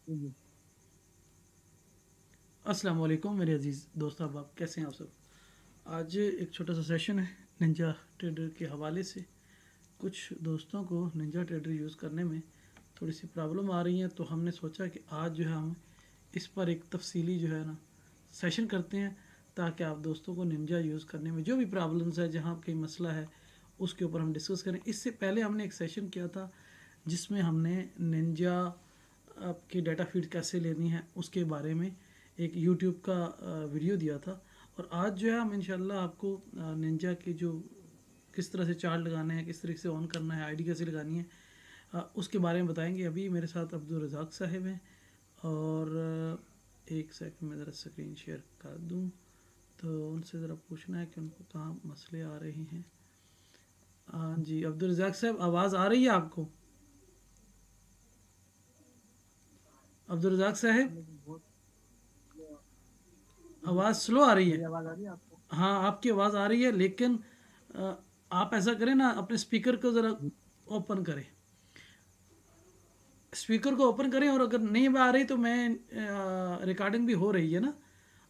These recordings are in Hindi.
जी। अस्सलाम वालेकुम मेरे अजीज़ दोस्त, आप कैसे हैं आप सब। आज एक छोटा सा सेशन है निंजा ट्रेडर के हवाले से। कुछ दोस्तों को निंजा ट्रेडर यूज़ करने में थोड़ी सी प्रॉब्लम आ रही है, तो हमने सोचा कि आज जो है हम इस पर एक तफसीली जो है ना सेशन करते हैं, ताकि आप दोस्तों को निंजा यूज़ करने में जो भी प्रॉब्लम्स है, जहाँ कोई मसला है, उसके ऊपर हम डिस्कस करें। इससे पहले हमने एक सेशन किया था जिसमें हमने निंजा आपकी डाटा फीड कैसे लेनी है उसके बारे में एक यूट्यूब का वीडियो दिया था। और आज जो है हम इंशाल्लाह आपको निंजा की जो किस तरह से चार्ट लगाने हैं, किस तरीके से ऑन करना है, आईडी कैसे लगानी है, उसके बारे में बताएंगे। अभी मेरे साथ अब्दुल रज़ाक साहब हैं और एक सेकंड में ज़रा स्क्रीन शेयर कर दूं, तो उनसे ज़रा पूछना है कि उनको कहाँ मसले आ रहे हैं। हाँ जी, अब्दुल रज़ाक साहब, आवाज़ आ रही है आपको? अब्दुल रज़ाक हाँ, साहब, लेकिन बहुत स्लो। जी जी। आवाज़ स्लो आ रही मेरी है। आवाज़ आ रही है आपको? हाँ, आपकी आवाज़ आ रही है, लेकिन अ, आप ऐसा करें ना, अपने स्पीकर को ज़रा जी ओपन करें, स्पीकर को ओपन करें। और अगर नहीं आ रही तो मैं रिकॉर्डिंग भी हो रही है ना।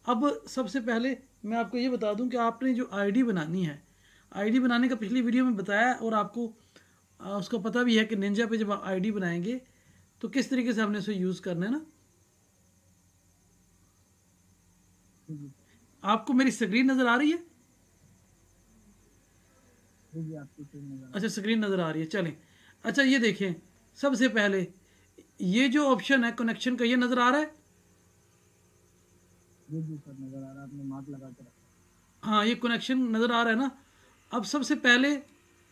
अब सबसे पहले मैं आपको ये बता दूं कि आपने जो आईडी बनानी है, आईडी बनाने का पिछली वीडियो में बताया, और आपको उसका पता भी है कि निंजा पे जब आप आईडी बनाएंगे तो किस तरीके से हमने उसे यूज़ करना है ना। जी जी। आपको मेरी स्क्रीन नज़र आ रही है? जी जी, आपकी स्क्रीन नज़र आ अच्छा, रही है। स्क्रीन नज़र आ रही है, चलें। अच्छा, ये देखें, सबसे पहले ये जो ऑप्शन है कनेक्शन का, ये नज़र आ रहा है। जी जी सर, नज़र आ रहा है, आपने मार्क लगा के रखा हाँ, ये कनेक्शन नज़र आ रहा है ना। अब सबसे पहले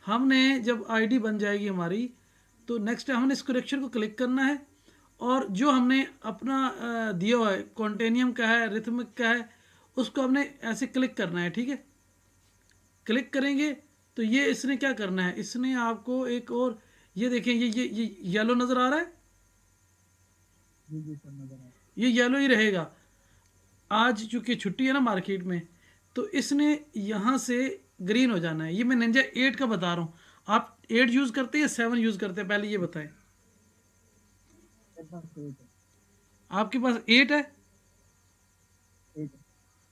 हमने जब आईडी बन जाएगी हमारी, तो नेक्स्ट हमने इस कनेक्शन को क्लिक करना है, और जो हमने अपना दिया हुआ है, कॉन्टेनियम का है, रिथमिक का है, उसको हमने ऐसे क्लिक करना है। ठीक है, क्लिक करेंगे तो ये इसने क्या करना है, इसने आपको एक और, ये देखें, ये येलो नज़र आ रहा है। है। जी जी सर, नज़र आ रहा ये येलो ही रहेगा। आज चूंकि छुट्टी है ना मार्केट में, तो इसने यहाँ से ग्रीन हो जाना है। ये मैं निंजा 8 का बता रहा हूँ। आप 8 यूज़ करते हैं या 7 यूज़ करते हैं, पहले ये बताएं। है। मेरे पास 8 है। आपके पास 8 है? 8 है।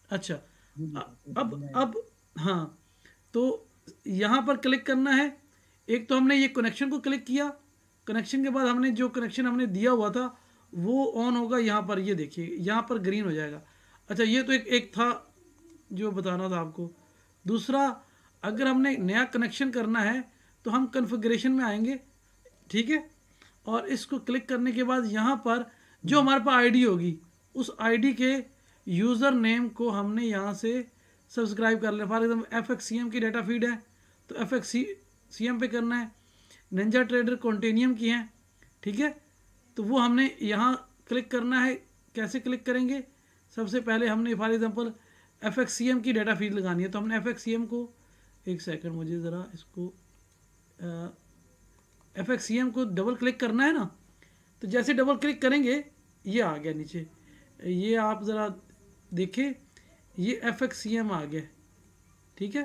अच्छा। जी जी अ- सर, 8 अब नया 8 अब हाँ, तो यहाँ पर क्लिक करना है। एक तो हमने ये कनेक्शन को क्लिक किया, कनेक्शन के बाद हमने जो कनेक्शन हमने दिया हुआ था वो ऑन होगा। यहाँ पर ये देखिए, यहाँ पर ग्रीन हो जाएगा। अच्छा, ये तो एक एक था जो बताना था आपको। दूसरा, अगर हमने नया कनेक्शन करना है तो हम कन्फिग्रेशन में आएंगे। ठीक है, और इसको क्लिक करने के बाद यहाँ पर जी जो जी। हमारे पास आईडी होगी, उस आईडी के यूज़र नेम को हमने यहाँ से सब्सक्राइब कर लेना। For example F X C M की डाटा फीड है, तो एफ एक्स सी एम पे करना है। निंजा ट्रेडर कॉन्टेनियम की है, ठीक है, तो वो हमने यहाँ क्लिक करना है। कैसे क्लिक करेंगे? सबसे पहले हमने for example F X C M की डाटा फीड लगानी है, तो हमने एफ एक्स सी एम को, एक सेकंड मुझे ज़रा इसको, एफ एक्स सी एम को डबल क्लिक करना है ना। तो जैसे डबल क्लिक करेंगे, ये आ गया नीचे। ये आप ज़रा देखें, ये एफ एक्स सी एम आ गया। ठीक है,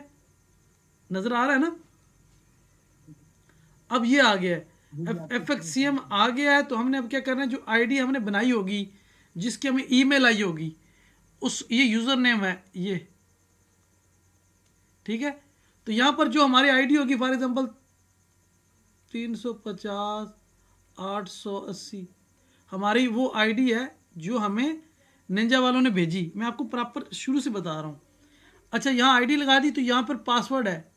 नज़र आ रहा है ना। अब ये आ गया जी जी, है, आपकी F X screen C M साफ है। आ गया है। तो हमने अब क्या करना है, जो आईडी हमने बनाई होगी, जिसकी हमें ईमेल आई होगी, उस, ये यूज़र नेम है ये। ठीक है, तो यहाँ पर जो हमारी आईडी होगी, फॉर एग्जांपल 350 880, हमारी वो आईडी है जो हमें निंजा वालों ने भेजी। मैं आपको प्रॉपर शुरू से बता रहा हूँ। अच्छा, यहाँ आईडी लगा दी, तो यहाँ पर पासवर्ड है।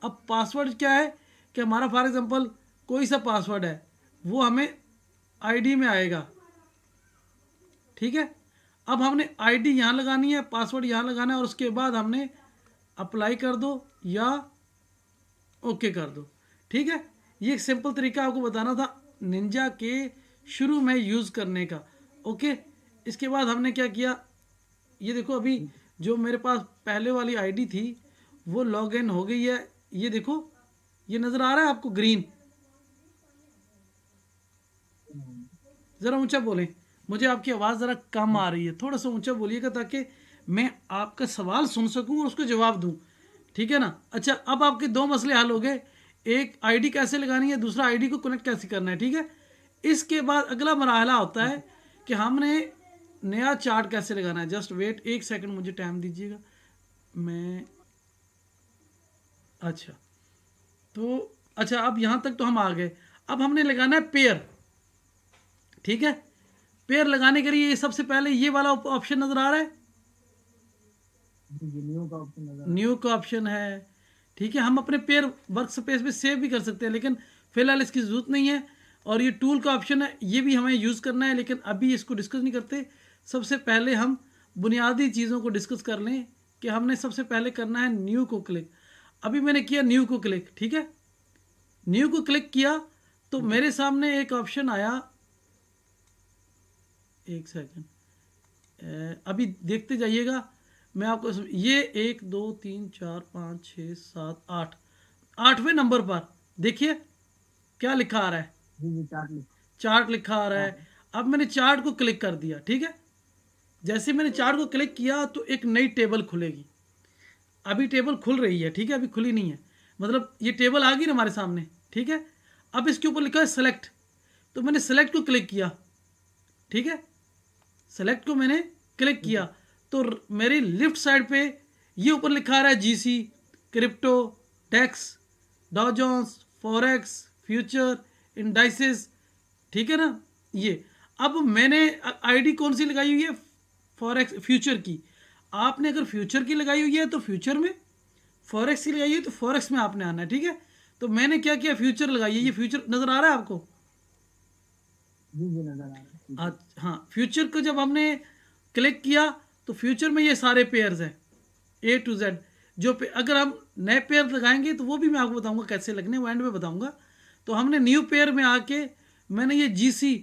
अब पासवर्ड क्या है कि हमारा फॉर एग्जांपल कोई सा पासवर्ड है, वो हमें आईडी में आएगा। ठीक है, अब हमने आईडी यहाँ लगानी है, पासवर्ड यहाँ लगाना है, और उसके बाद हमने अप्लाई कर दो या ओके कर दो। ठीक है, ये एक सिंपल तरीका आपको बताना था निंजा के शुरू में यूज़ करने का। ओके, इसके बाद हमने क्या किया, ये देखो, अभी जी जी। जो मेरे पास पहले वाली आईडी थी वो लॉग इन हो गई है। ये देखो, ये नज़र आ रहा है आपको ग्रीन। हम्म। ज़रा ऊंचा बोलें, मुझे आपकी आवाज़ ज़रा कम जी आ रही है, थोड़ा सा ऊंचा बोलिएगा ताकि मैं आपका सवाल सुन सकूं और उसको जवाब दूं। ठीक है ना। अच्छा, अब आपके दो मसले हल हो गए, एक आईडी कैसे लगानी है, दूसरा आईडी को कनेक्ट कैसे करना है। ठीक है, इसके बाद अगला मरहला होता जी। है कि हमने नया चार्ट कैसे लगाना है। जस्ट वेट, एक सेकंड मुझे टाइम दीजिएगा। मैं अच्छा, तो अच्छा, अब यहाँ तक तो हम आ गए। अब हमने लगाना है पेयर, ठीक है। पेयर लगाने के लिए सबसे पहले ये वाला ऑप्शन नजर आ रहा है, जी जी, न्यू का ऑप्शन नजर आ रहा है। न्यू का ऑप्शन है, ठीक है। हम अपने पेयर वर्क स्पेस में सेव भी कर सकते हैं, लेकिन फिलहाल इसकी ज़रूरत नहीं है। और ये टूल का ऑप्शन है, ये भी हमें यूज़ करना है, लेकिन अभी इसको डिस्कस नहीं करते। सबसे पहले हम बुनियादी चीज़ों को डिस्कस कर लें कि हमने सबसे पहले करना है न्यू को क्लिक। अभी मैंने किया न्यू को क्लिक, ठीक है। न्यू को क्लिक किया तो मेरे सामने एक ऑप्शन आया, एक सेकंड, अभी देखते जाइएगा। मैं आपको ये 1 2 3 4 5 6 7 8 8वें नंबर पर देखिए क्या लिखा आ रहा है, जी जी, चार्ट लिख। चार्ट लिखा आ रहा है। अब मैंने चार्ट को क्लिक कर दिया, ठीक है। जैसे मैंने चार्ट को क्लिक किया तो एक नई टेबल खुलेगी। अभी टेबल खुल रही है, ठीक है, अभी खुली नहीं है, मतलब ये टेबल आ गई ना हमारे सामने, ठीक है। अब इसके ऊपर लिखा है सेलेक्ट, तो मैंने सेलेक्ट को क्लिक किया, ठीक है। सेलेक्ट को मैंने क्लिक किया तो मेरी लेफ्ट साइड पे ये ऊपर लिखा आ रहा है जीसी, क्रिप्टो, डेक्स, डॉ जोन्स, फॉरेक्स, फ्यूचर, इंडाइसेस, ठीक है ना ये। अब मैंने आईडी कौन सी लगाई हुई है, फॉरेक्स फ्यूचर की। आपने अगर फ्यूचर की लगाई हुई है तो फ्यूचर में, फॉरेक्स की लगाई हुई है तो फॉरेक्स में आपने आना है, ठीक है। तो मैंने क्या किया, फ्यूचर लगाई है। ये फ्यूचर नज़र आ रहा है आपको? जी जी, नजर आ रहा है, ठीक है। हाँ, फ्यूचर को जब हमने क्लिक किया तो फ्यूचर में ये सारे पेयर्स हैं A to Z। जो अगर हम नए पेयर लगाएंगे तो वो भी मैं आपको बताऊंगा कैसे लगने, वो एंड में बताऊंगा। तो हमने न्यू पेयर में आके मैंने ये GC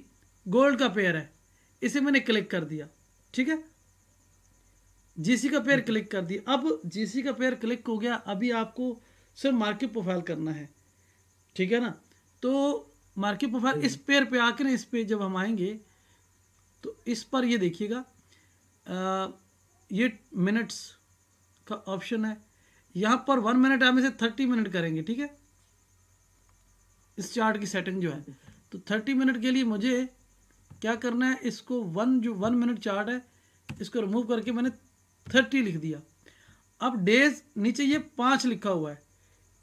गोल्ड का पेयर है, इसे मैंने क्लिक कर दिया, ठीक है। GC का पेयर क्लिक कर दिया। अब GC का पेयर क्लिक हो गया। अभी आपको सिर्फ मार्केट प्रोफाइल करना है, ठीक है ना। तो मार्केट प्रोफाइल इस पेयर पे आके ना, इस पे जब हम आएंगे तो इस पर ये देखिएगा, ये मिनट्स का ऑप्शन है। यहाँ पर 1 मिनट हम इसे 30 मिनट करेंगे, ठीक है। इस चार्ट की सेटिंग जो है, तो 30 मिनट के लिए मुझे क्या करना है, इसको 1 मिनट चार्ट है, इसको रिमूव करके मैंने 30 लिख दिया। अब डेज नीचे ये 5 लिखा हुआ है,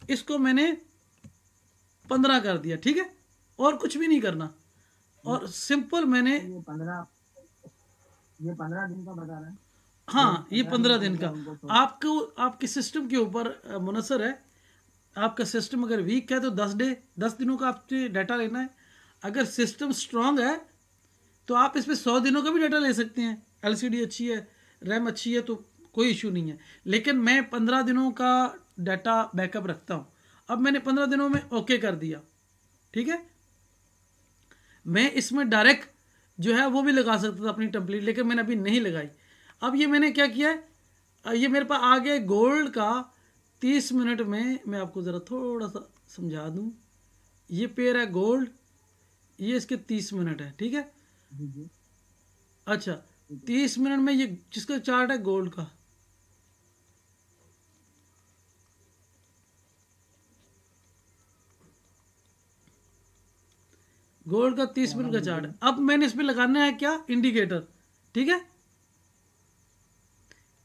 इसको मैंने 15 कर दिया, ठीक है। और कुछ भी नहीं करना, और सिंपल मैंने, ये 15 दिन का बता रहा है। हाँ, ये 15 दिन का उनको तो आपको आपके सिस्टम के ऊपर मुनसर है। आपका सिस्टम अगर वीक है तो 10 दिनों का आपसे डाटा लेना है। अगर सिस्टम स्ट्रांग है तो आप इसमें 100 दिनों का भी डाटा ले सकते हैं। LCD अच्छी है, रैम अच्छी है, तो कोई इशू नहीं है। लेकिन मैं 15 दिनों का डाटा बैकअप रखता हूँ। अब मैंने 15 दिनों में ओके कर दिया, ठीक है। मैं इसमें डायरेक्ट जो है वो भी लगा सकता था अपनी टेम्पलेट, लेकिन मैंने अभी नहीं लगाई। अब ये मैंने क्या किया है, ये मेरे पास आ गया गोल्ड का 30 मिनट में। मैं आपको ज़रा थोड़ा सा समझा दूं। ये पेयर है गोल्ड, ये इसके 30 मिनट है, ठीक है। जी जी, अच्छा, 30 मिनट में ये जिसका चार्ट है गोल्ड का, गोल्ड का 30 मिनट का चार्ट है। अब मैंने इसमें लगाना है क्या, इंडिकेटर, ठीक है।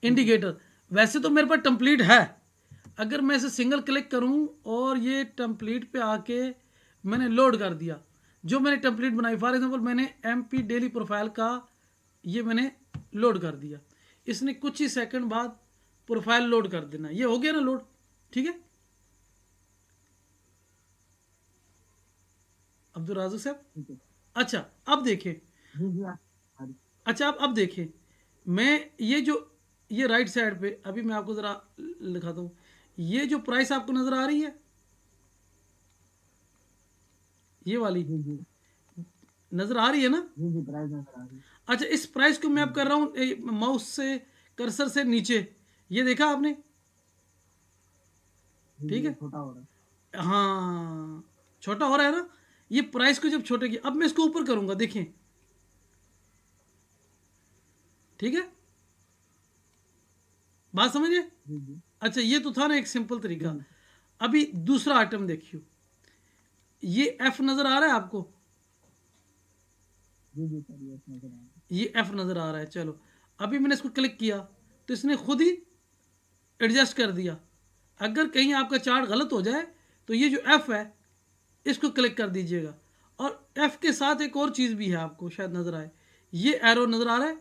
इंडिकेटर वैसे तो मेरे पास टेम्पलेट है। अगर मैं इसे सिंगल क्लिक करूं और ये टेम्पलेट पे आके मैंने लोड कर दिया, जो मैंने टेम्पलेट बनाई, फॉर एग्जांपल मैंने MP डेली प्रोफाइल का ये मैंने लोड कर दिया। इसने कुछ ही सेकंड बाद प्रोफाइल लोड कर देना। ये हो गया ना लोड, ठीक है। अब्दुल राज़िक साहब, ठीक है। अच्छा अब देखिए, जी जी, हाँ, अच्छा आप अब देखिए, मैं ये राइट साइड पे अभी मैं आपको ज़रा लिखाता हूँ। ये जो प्राइस आपको नज़र आ रही है, ये वाली जी जी, नज़र आ रही है ना। जी जी, प्राइस नजर आ रही है। अच्छा, इस प्राइस को मैं अब कर रहा हूँ माउस से, कर्सर से नीचे, ये देखा आपने, जी ठीक जी, है। छोटा हो रहा है। हाँ, छोटा हो रहा है ना। ये प्राइस को जब छोटे की, अब मैं इसको ऊपर करूँगा, देखिए, ठीक है, बात समझिए। जी जी, अच्छा, ये तो था ना एक सिंपल तरीका। अभी दूसरा आइटम देखियो, ये F नज़र आ रहा है आपको, जी जी सर, ये नजर आ रहा है। ये एफ नज़र आ रहा है। चलो अभी मैंने इसको क्लिक किया तो इसने खुद ही एडजस्ट कर दिया। अगर कहीं आपका चार्ट गलत हो जाए तो ये जो एफ है इसको क्लिक कर दीजिएगा। और एफ के साथ एक और चीज़ भी है, आपको शायद नज़र आए, ये एरो नज़र आ रहा है।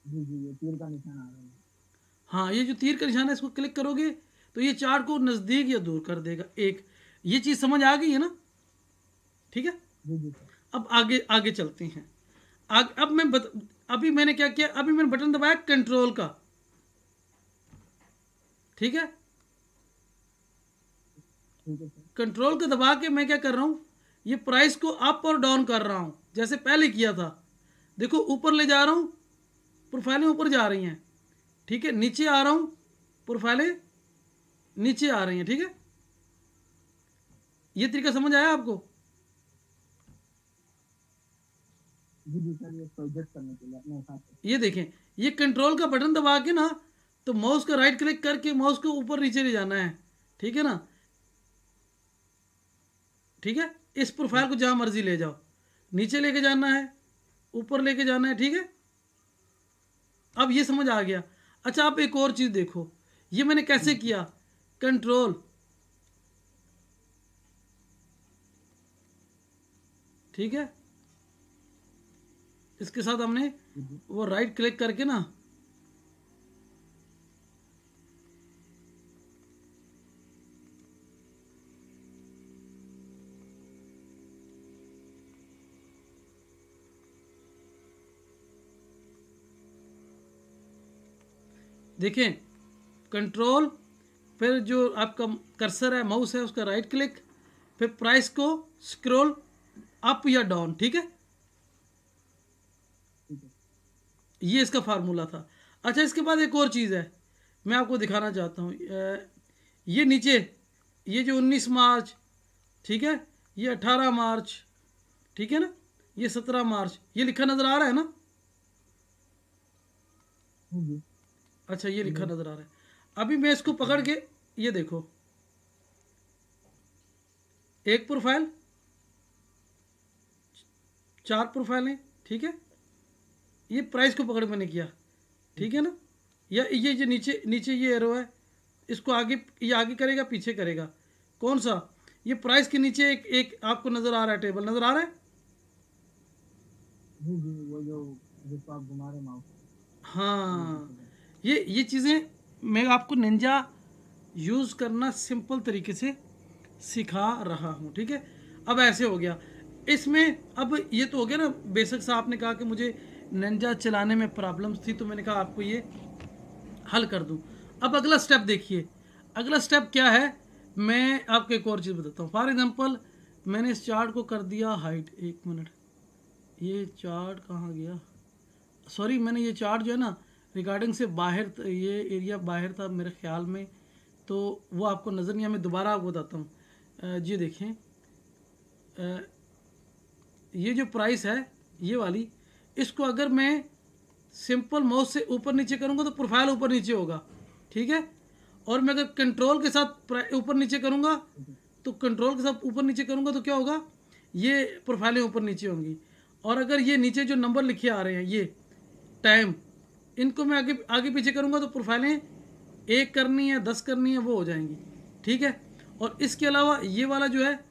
जी जी, ये तीर का निशान आ रहा है। हाँ, ये जो तीर का निशान है इसको क्लिक करोगे तो ये चार्ट को नज़दीक या दूर कर देगा। एक ये चीज़ समझ आ गई है ना? ठीक है। जी जी सर। अब आगे आगे चलते हैं। अब अभी मैंने क्या किया, अभी मैंने बटन दबाया कंट्रोल का। ठीक है। ठीक है सर। कंट्रोल को दबा के मैं क्या कर रहा हूं, ये प्राइस को अप और डाउन कर रहा हूं जैसे पहले किया था। देखो ऊपर ले जा रहा हूं, प्रोफाइलें ऊपर जा रही हैं। ठीक है। नीचे आ रहा हूं, प्रोफाइलें नीचे आ रही हैं। ठीक है। ये तरीका समझ आया आपको? जी जी सर, ये इसको एडजस्ट करने के लिए अपने हिसाब से। ये देखें, ये कंट्रोल का बटन दबा के ना, तो माउस का राइट क्लिक करके माउस को ऊपर नीचे ले जाना है। ठीक है ना? ठीक है। इस प्रोफाइल को जहां मर्जी ले जाओ, नीचे लेके जाना है, ऊपर लेके जाना है। ठीक है। अब ये समझ आ गया। अच्छा, आप एक और चीज देखो, ये मैंने कैसे किया। कंट्रोल, ठीक है, इसके साथ हमने जी जी वो राइट क्लिक करके ना, देखें, कंट्रोल, फिर जो आपका कर्सर है, माउस है, उसका राइट क्लिक, फिर प्राइस को स्क्रॉल अप या डाउन। ठीक है। ठीक है। ये इसका फार्मूला था। अच्छा, इसके बाद एक और चीज़ है, मैं आपको दिखाना चाहता हूँ। ये नीचे, ये जो 19 मार्च, ठीक है, ये 18 मार्च, ठीक है ना, ये 17 मार्च, ये लिखा नज़र आ रहा है ना? जी जी अच्छा, ये लिखा नज़र आ रहा है। अभी मैं इसको पकड़ के, ये देखो, एक प्रोफाइल, 4 प्रोफाइलें। ठीक है। ये प्राइस को पकड़ मैंने किया। ठीक है ना? या ये जो नीचे नीचे ये एरो है, इसको आगे, ये आगे करेगा पीछे करेगा, कौन सा? ये प्राइस के नीचे एक एक आपको नज़र आ रहा है, टेबल नज़र आ रहा है। जी जी, वो जो जिसको आप घुमा रहे माउस। हाँ, ये चीज़ें मैं आपको निंजा यूज़ करना सिंपल तरीके से सिखा रहा हूँ। ठीक है। अब ऐसे हो गया इसमें। अब ये तो हो गया ना बेसिक सा। आपने कहा कि मुझे निंजा चलाने में प्रॉब्लम्स थी, तो मैंने कहा आपको ये हल कर दूं। अब अगला स्टेप देखिए। अगला स्टेप क्या है, मैं आपको एक और चीज़ बताता हूँ। फॉर एग्जांपल, मैंने इस चार्ट को कर दिया हाइट। एक मिनट, ये चार्ट कहाँ गया? सॉरी, मैंने ये चार्ट जो है ना रिकॉर्डिंग से बाहर, ये एरिया बाहर था मेरे ख्याल में, तो वो आपको नज़र नहीं आया। मैं दोबारा आपको बताता हूँ। जी देखें, ये जो प्राइस है ये वाली, इसको अगर मैं सिंपल माउस से ऊपर नीचे करूँगा तो प्रोफाइल ऊपर नीचे होगा। ठीक है। और मैं अगर कंट्रोल के साथ ऊपर नीचे करूँगा, तो कंट्रोल के साथ ऊपर नीचे करूँगा तो क्या होगा, ये प्रोफाइलें ऊपर नीचे होंगी। और अगर ये नीचे जो नंबर लिखे आ रहे हैं, ये टाइम, इनको मैं आगे आगे पीछे करूँगा तो प्रोफाइलें 1 करनी है, 10 करनी है, वो हो जाएंगी। ठीक है। और इसके अलावा ये वाला जो है,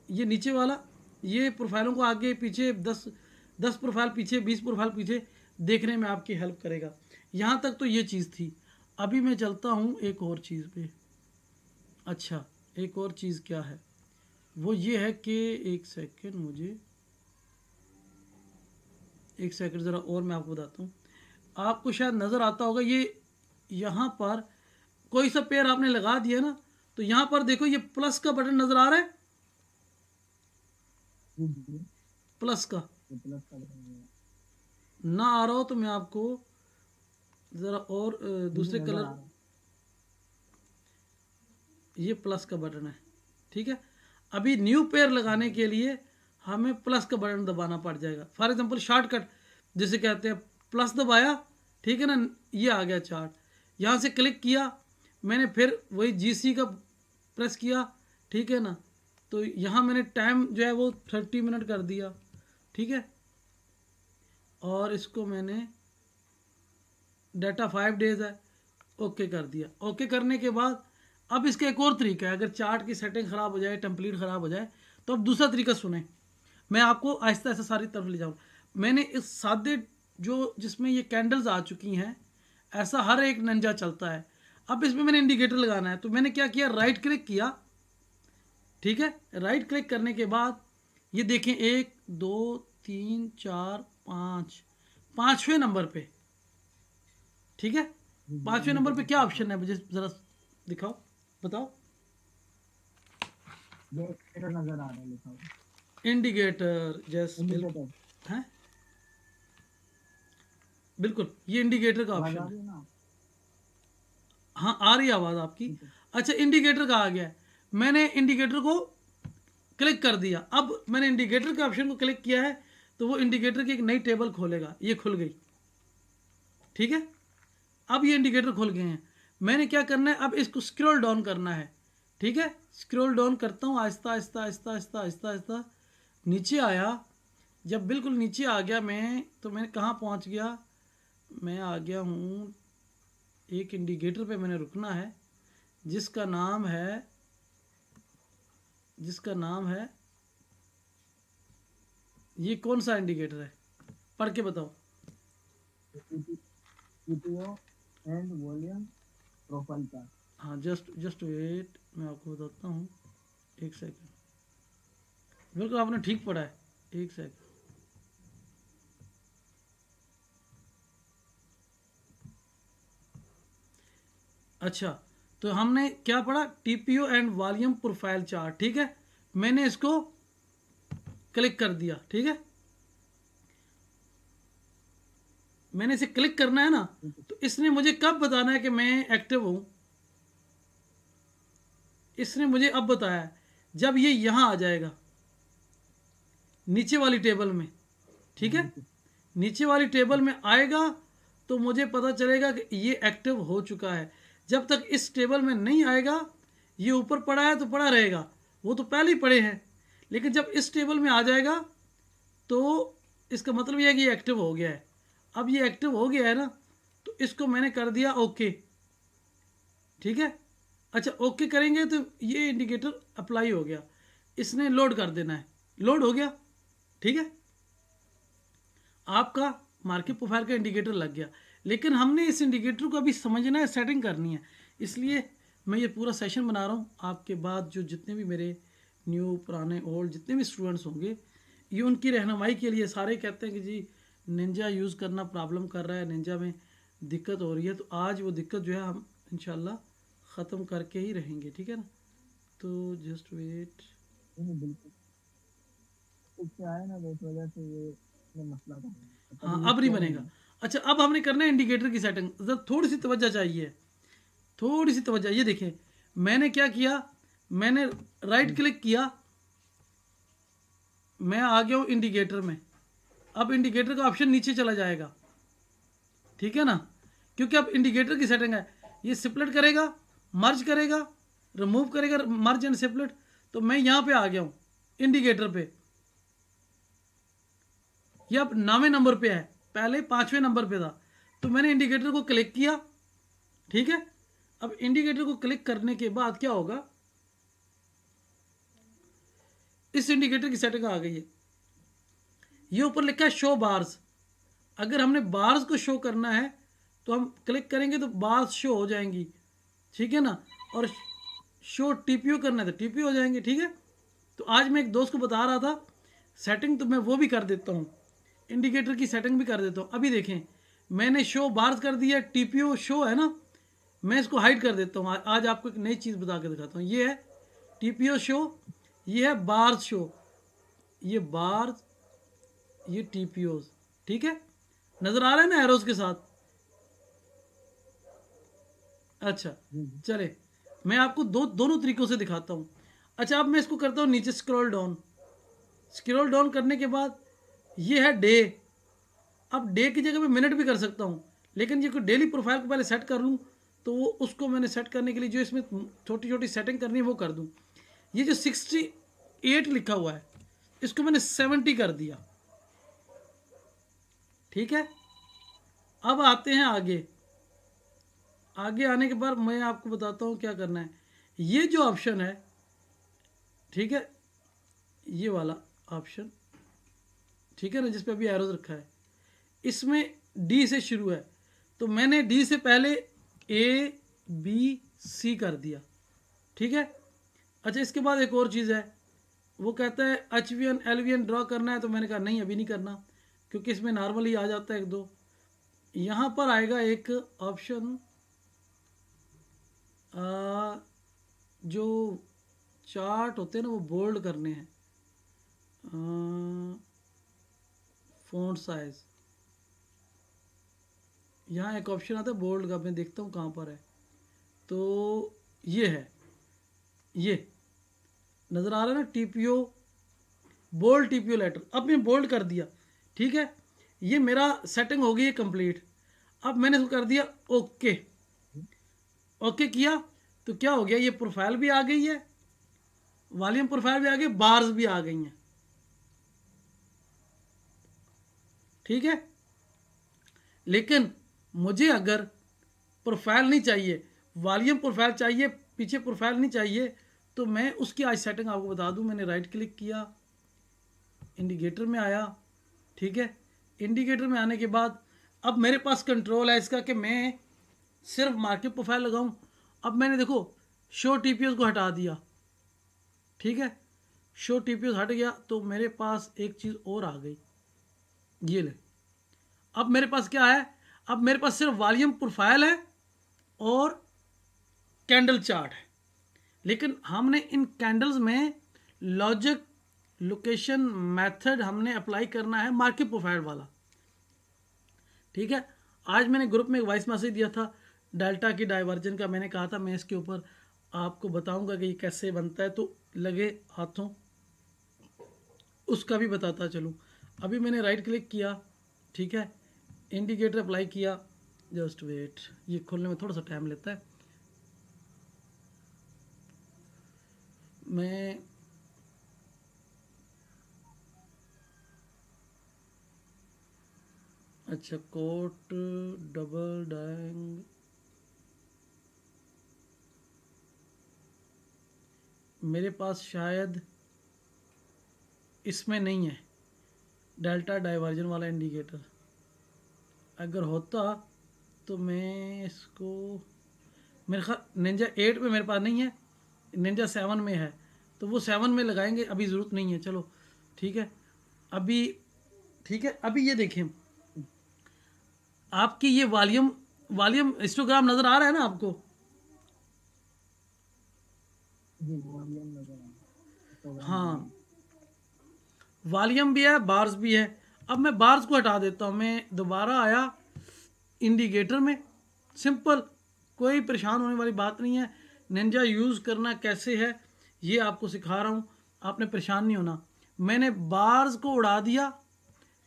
ये नीचे वाला, ये प्रोफाइलों को आगे पीछे 10 प्रोफाइल पीछे, 20 प्रोफाइल पीछे देखने में आपकी हेल्प करेगा। यहाँ तक तो ये चीज़ थी। अभी मैं चलता हूँ एक और चीज़ पे। अच्छा, एक और चीज़ क्या है, वो ये है कि एक सेकंड, मुझे एक सेकंड ज़रा और मैं आपको बताता हूँ। आपको शायद नज़र आता होगा, ये यहाँ पर कोई सा पेयर आपने लगा दिया ना, तो यहाँ पर देखो ये प्लस का बटन नज़र आ रहा है, जी जी, प्लस का। ये प्लस का बटन है। ना आ रहा हो तो मैं आपको ज़रा और जी जी, दूसरे नजर आ कलर, रहा है। ये प्लस का बटन है। ठीक है। अभी न्यू पेयर लगाने के लिए हमें प्लस का बटन दबाना पड़ जाएगा। फॉर एग्जांपल शॉर्टकट जिसे कहते हैं, प्लस दबाया, ठीक है ना, ये आ गया चार्ट। यहाँ से क्लिक किया मैंने, फिर वही GC का प्रेस किया, ठीक है ना, तो यहाँ मैंने टाइम जो है वो 30 मिनट कर दिया। ठीक है, और इसको मैंने डाटा 5 डेज है, ओके कर दिया। ओके करने के बाद अब इसका एक और तरीका है, अगर चार्ट की सेटिंग ख़राब हो जाए, टेम्पलेट ख़राब हो जाए, तो अब दूसरा तरीका सुने, मैं आपको आहिस्ता आहिस्ता सारी तरफ ले जाऊँ। मैंने इस सादे जो जिसमें ये कैंडल्स आ चुकी हैं, ऐसा हर एक निंजा चलता है। अब इसमें मैंने इंडिकेटर लगाना है, तो मैंने क्या किया, राइट क्लिक किया, ठीक है। राइट क्लिक करने के बाद ये देखें 1 2 3 4 5, 5वें नंबर पे, ठीक है। 5वें नंबर पे क्या ऑप्शन है, मुझे ज़रा दिखाओ, बताओ। इंडिकेटर नजर आ रहा है लिखा हुआ। इंडिकेटर जैसे इंडिकेटर है, बिल्कुल ये इंडिकेटर का आवाज ऑप्शन आ है। रही है ना? हाँ आ रही है आवाज़ आपकी। ठीक है। अच्छा, इंडिकेटर का आ गया है, मैंने इंडिकेटर को क्लिक कर दिया। अब मैंने इंडिकेटर के ऑप्शन को क्लिक किया है, तो वो इंडिकेटर की एक नई टेबल खोलेगा, ये खुल गई, ठीक है। अब ये इंडिकेटर खुल गए हैं, मैंने क्या करना है, अब इसको स्क्रॉल डाउन करना है, ठीक है। स्क्रॉल डाउन करता हूँ आहिस्ता आहिस्ता आहिस्ता आहिस्ता आहिस्ता आहिस्ता, नीचे आया। जब बिल्कुल नीचे आ गया मैं, तो मैं कहाँ पहुँच गया, मैं आ गया हूँ एक इंडिकेटर पे, मैंने रुकना है, जिसका नाम है ये कौन सा इंडिकेटर है, पढ़ के बताओ। CPO and volume profile chart. हाँ जस्ट वेट, मैं आपको बताता हूँ, एक सेकंड, बिल्कुल आपने ठीक पढ़ा है, एक सेकंड। अच्छा, तो हमने क्या पढ़ा, TPO and volume profile chart, ठीक है। मैंने इसको क्लिक कर दिया, ठीक है। मैंने इसे क्लिक करना है ना, तो इसने मुझे कब बताना है कि मैं एक्टिव हूं, इसने मुझे अब बताया है, जब ये यहां आ जाएगा नीचे वाली टेबल में, ठीक है। नीचे वाली टेबल में आएगा तो मुझे पता चलेगा कि ये एक्टिव हो चुका है। जब तक इस टेबल में नहीं आएगा, ये ऊपर पड़ा है तो पड़ा रहेगा, वो तो पहले ही पड़े हैं, लेकिन जब इस टेबल में आ जाएगा तो इसका मतलब यह है कि ये एक्टिव हो गया है। अब ये एक्टिव हो गया है ना, तो इसको मैंने कर दिया ओके, ठीक है। अच्छा, ओके करेंगे तो ये इंडिकेटर अप्लाई हो गया, इसने लोड कर देना है, लोड हो गया, ठीक है। आपका मार्केट प्रोफाइल का इंडिकेटर लग गया, लेकिन हमने इस इंडिकेटर को अभी समझना है, सेटिंग करनी है, इसलिए मैं ये पूरा सेशन बना रहा हूँ। आपके बाद जो जितने भी मेरे न्यू पुराने ओल्ड जितने भी स्टूडेंट्स होंगे, ये उनकी रहनुमाई के लिए। सारे कहते हैं कि जी निंजा यूज़ करना प्रॉब्लम कर रहा है, निंजा में दिक्कत हो रही है, तो आज वो दिक्कत जो है हम इंशाल्लाह ख़त्म करके ही रहेंगे, ठीक है ना। तो जस्ट वेट, बिल्कुल इससे आए ना, तो इस वजह से ये मसला था। हाँ अब नहीं बनेगा। अच्छा, अब हमने करना है इंडिकेटर की सेटिंग, जरा थोड़ी सी तवज्जो चाहिए, थोड़ी सी तवज्जो। ये देखें मैंने क्या किया, मैंने राइट क्लिक किया, मैं आ गया हूँ इंडिकेटर में। अब इंडिकेटर का ऑप्शन नीचे चला जाएगा, ठीक है ना, क्योंकि अब इंडिकेटर की सेटिंग है, ये स्प्लिट करेगा, मर्ज करेगा, रिमूव करेगा, मर्ज एंड स्प्लिट। तो मैं यहाँ पे आ गया हूँ इंडिकेटर पे, ये अब 9वें नंबर पे है, पहले 5वें नंबर पे था। तो मैंने इंडिकेटर को क्लिक किया, ठीक है। अब इंडिकेटर को क्लिक करने के बाद क्या होगा, इस इंडिकेटर की सेटिंग आ गई है, ये ऊपर लिखा है शो बार्स। अगर हमने बार्स को शो करना है तो हम क्लिक करेंगे तो बार्स शो हो जाएंगी, ठीक है ना, और शो टीपीओ करना है तो टीपीओ हो जाएंगे, ठीक है। तो आज मैं एक दोस्त को बता रहा था सेटिंग, तो मैं वो भी कर देता हूँ, इंडिकेटर की सेटिंग भी कर देता हूँ। अभी देखें मैंने शो बार्स कर दिया, टीपीओ शो है ना, मैं इसको हाइड कर देता हूँ। आज आपको एक नई चीज़ बता के दिखाता हूँ, ये है टीपीओ शो, ये है बार्स शो, ये बार्स, ये टीपीओ, ठीक है, नज़र आ रहा है ना एरोज के साथ। अच्छा चले, मैं आपको दोनों तरीक़ों से दिखाता हूँ। अच्छा, अब मैं इसको करता हूँ नीचे स्क्रॉल डाउन, स्क्रॉल डाउन करने के बाद ये है डे। अब डे की जगह मैं मिनट भी कर सकता हूँ, लेकिन ये कोई डेली प्रोफाइल को पहले सेट कर लूँ, तो वो उसको मैंने सेट करने के लिए जो इसमें छोटी छोटी सेटिंग करनी है वो कर दूँ। ये जो 68 लिखा हुआ है, इसको मैंने 70 कर दिया, ठीक है। अब आते हैं आगे। आगे आने के बाद मैं आपको बताता हूँ क्या करना है। ये जो ऑप्शन है, ठीक है, ये वाला ऑप्शन, ठीक है ना, जिस पे अभी एरोज रखा है, इसमें डी से शुरू है, तो मैंने डी से पहले ए बी सी कर दिया, ठीक है। अच्छा, इसके बाद एक और चीज़ है, वो कहता है H V N L V N draw करना है, तो मैंने कहा नहीं अभी नहीं करना, क्योंकि इसमें नॉर्मल ही आ जाता है एक दो। यहाँ पर आएगा एक ऑप्शन, जो चार्ट होते हैं ना वो बोल्ड करने हैं, फ़ॉन्ट साइज, यहाँ एक ऑप्शन आता है बोल्ड का, मैं देखता हूँ कहाँ पर है, तो ये है, ये नज़र आ रहा है ना, टीपीओ बोल्ड टीपीओ लेटर। अब मैं बोल्ड कर दिया, ठीक है, ये मेरा सेटिंग हो गई है कंप्लीट। अब मैंने इसको कर दिया ओके, ओके किया, तो क्या हो गया, ये प्रोफाइल भी आ गई है, वॉल्यूम प्रोफाइल भी आ गई, बार्स भी आ गई हैं, ठीक है। लेकिन मुझे अगर प्रोफाइल नहीं चाहिए, वॉल्यूम प्रोफाइल चाहिए, पीछे प्रोफाइल नहीं चाहिए, तो मैं उसकी आज सेटिंग आपको बता दूं। मैंने राइट क्लिक किया, इंडिकेटर में आया, ठीक है। इंडिकेटर में आने के बाद अब मेरे पास कंट्रोल है इसका कि मैं सिर्फ मार्केट प्रोफाइल लगाऊं। अब मैंने देखो शो टीपीओ को हटा दिया, ठीक है, शो टीपीओ हट गया, तो मेरे पास एक चीज़ और आ गई, ये ले। अब मेरे पास क्या है, अब मेरे पास सिर्फ वॉल्यूम प्रोफाइल है और कैंडल चार्ट है, लेकिन हमने इन कैंडल्स में लॉजिक लोकेशन मेथड हमने अप्लाई करना है मार्केट प्रोफाइल वाला, ठीक है। आज मैंने ग्रुप में एक वॉइस मैसेज दिया था डेल्टा की डाइवर्जन का, मैंने कहा था मैं इसके ऊपर आपको बताऊंगा कि ये कैसे बनता है, तो लगे हाथों उसका भी बताता चलूँ। अभी मैंने राइट क्लिक किया, ठीक है, इंडिकेटर अप्लाई किया, जस्ट वेट, ये खोलने में थोड़ा सा टाइम लेता है। मैं अच्छा, कोट डबल डाइंग, मेरे पास शायद इसमें नहीं है डेल्टा डाइवर्जन वाला इंडिकेटर, अगर होता तो मैं इसको, मेरे ख्याल निंजा 8 में मेरे पास नहीं है, निंजा 7 में है, तो वो 7 में लगाएंगे, अभी ज़रूरत नहीं है, चलो ठीक है। अभी ठीक है, अभी ये देखें, आपकी ये वॉल्यूम हिस्टोग्राम नज़र आ रहा है ना आपको? जी वॉल्यूम नजर आ रहा है। हाँ, वॉल्यूम भी है, बार्स भी है। अब मैं बार्स को हटा देता हूँ, मैं दोबारा आया इंडिकेटर में, सिंपल, कोई परेशान होने वाली बात नहीं है। निंजा यूज़ करना कैसे है ये आपको सिखा रहा हूँ, आपने परेशान नहीं होना। मैंने बार्स को उड़ा दिया,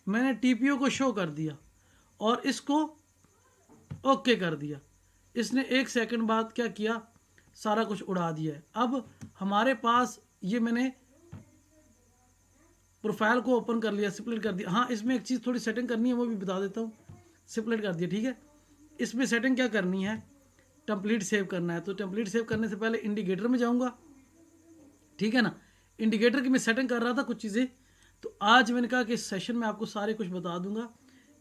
मैंने टीपीओ को शो कर दिया और इसको ओके कर दिया। इसने 1 सेकंड बाद क्या किया, सारा कुछ उड़ा दिया है। अब हमारे पास ये मैंने प्रोफाइल को ओपन कर लिया, स्प्लिट कर दिया। हाँ, इसमें एक चीज़ थोड़ी सेटिंग करनी है, वो भी बता देता हूँ। स्प्लिट कर दिया, ठीक है। इसमें सेटिंग क्या करनी है, टेम्पलेट सेव करना है, तो टेम्पलेट सेव करने से पहले इंडिकेटर में जाऊँगा, ठीक है ना। इंडिकेटर की मैं सेटिंग कर रहा था कुछ चीज़ें, तो आज मैंने कहा कि इस सेशन में आपको सारे कुछ बता दूंगा।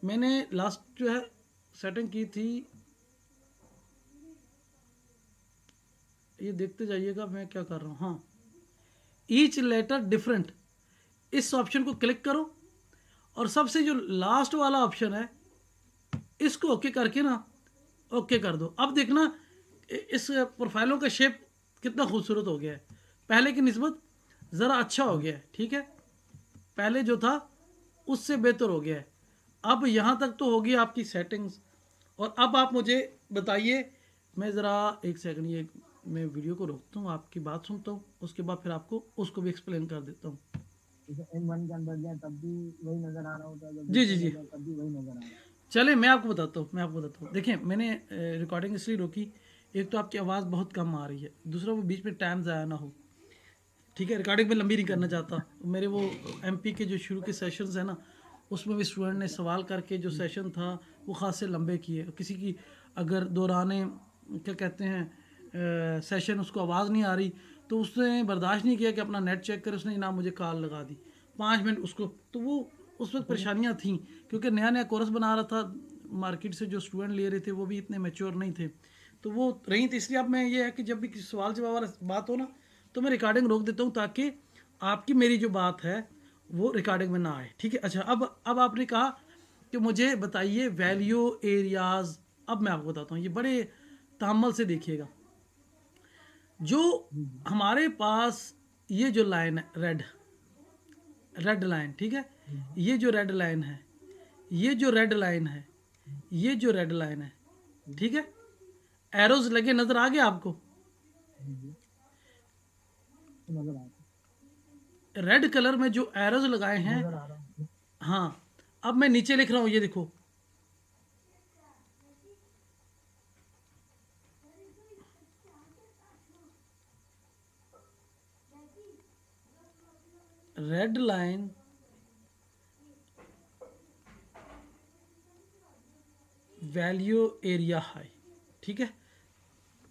मैंने लास्ट जो है सेटिंग की थी, ये देखते जाइएगा मैं क्या कर रहा हूँ। हाँ, ईच लेटर डिफरेंट, इस ऑप्शन को क्लिक करो और सबसे जो लास्ट वाला ऑप्शन है इसको ओके करके ना ओके कर दो। अब देखना इस प्रोफाइलों का शेप कितना खूबसूरत हो गया है, पहले की निस्बत ज़रा अच्छा हो गया है, ठीक है, पहले जो था उससे बेहतर हो गया है। अब यहाँ तक तो होगी आपकी सेटिंग्स, और अब आप मुझे बताइए, मैं ज़रा एक सेकंड, ये मैं वीडियो को रोकता हूँ, आपकी बात सुनता हूँ, उसके बाद फिर आपको उसको भी एक्सप्लेन कर देता हूँ। M1 के अंदर गया तब भी वही नजर आ रहा होता है, जब जी जी जी, तब भी वही नजर आ रहा है। चले मैं आपको बताता हूँ। देखिए, मैंने रिकॉर्डिंग इसलिए रोकी, एक तो आपकी आवाज़ बहुत कम आ रही है, दूसरा वो बीच में टाइम ज़ाया ना हो, ठीक है। रिकॉर्डिंग में लंबी नहीं करना चाहता, मेरे वो एमपी के जो शुरू के सेशंस हैं ना, उसमें भी स्टूडेंट ने सवाल करके जो सेशन था वो खासे लंबे किए। किसी की अगर दौराने क्या कहते हैं सेशन उसको आवाज़ नहीं आ रही तो उसने बर्दाश्त नहीं किया कि अपना नेट चेक करे, उसने जनाब मुझे कॉल लगा दी 5 मिनट उसको। तो वो उस वक्त परेशानियाँ थीं क्योंकि नया नया कोर्स बना रहा था, मार्केट से जो स्टूडेंट ले रहे थे वो भी इतने मैच्योर नहीं थे, तो वो रही थी। इसलिए अब मैं ये है कि जब भी किसी सवाल जवाब वाला बात हो ना तो मैं रिकॉर्डिंग रोक देता हूँ ताकि आपकी मेरी जो बात है वो रिकॉर्डिंग में ना आए, ठीक है। अच्छा, अब आपने कहा कि मुझे बताइए वैल्यू एरियाज। अब मैं आपको बताता हूँ, ये बड़े तहम्मुल से देखिएगा। जो हमारे पास ये जो लाइन है रेड लाइन, ठीक है, ये जो रेड लाइन है, ये जो रेड लाइन है, ये जो रेड लाइन है, ठीक है, एरोज लगे नजर आ गए आपको? नजर आ रहा रेड कलर में जो एरोज लगाए हैं, नजर आ रहा है। हाँ। अब मैं नीचे लिख रहा हूँ, ये देखो, red line value area high, ठीक है।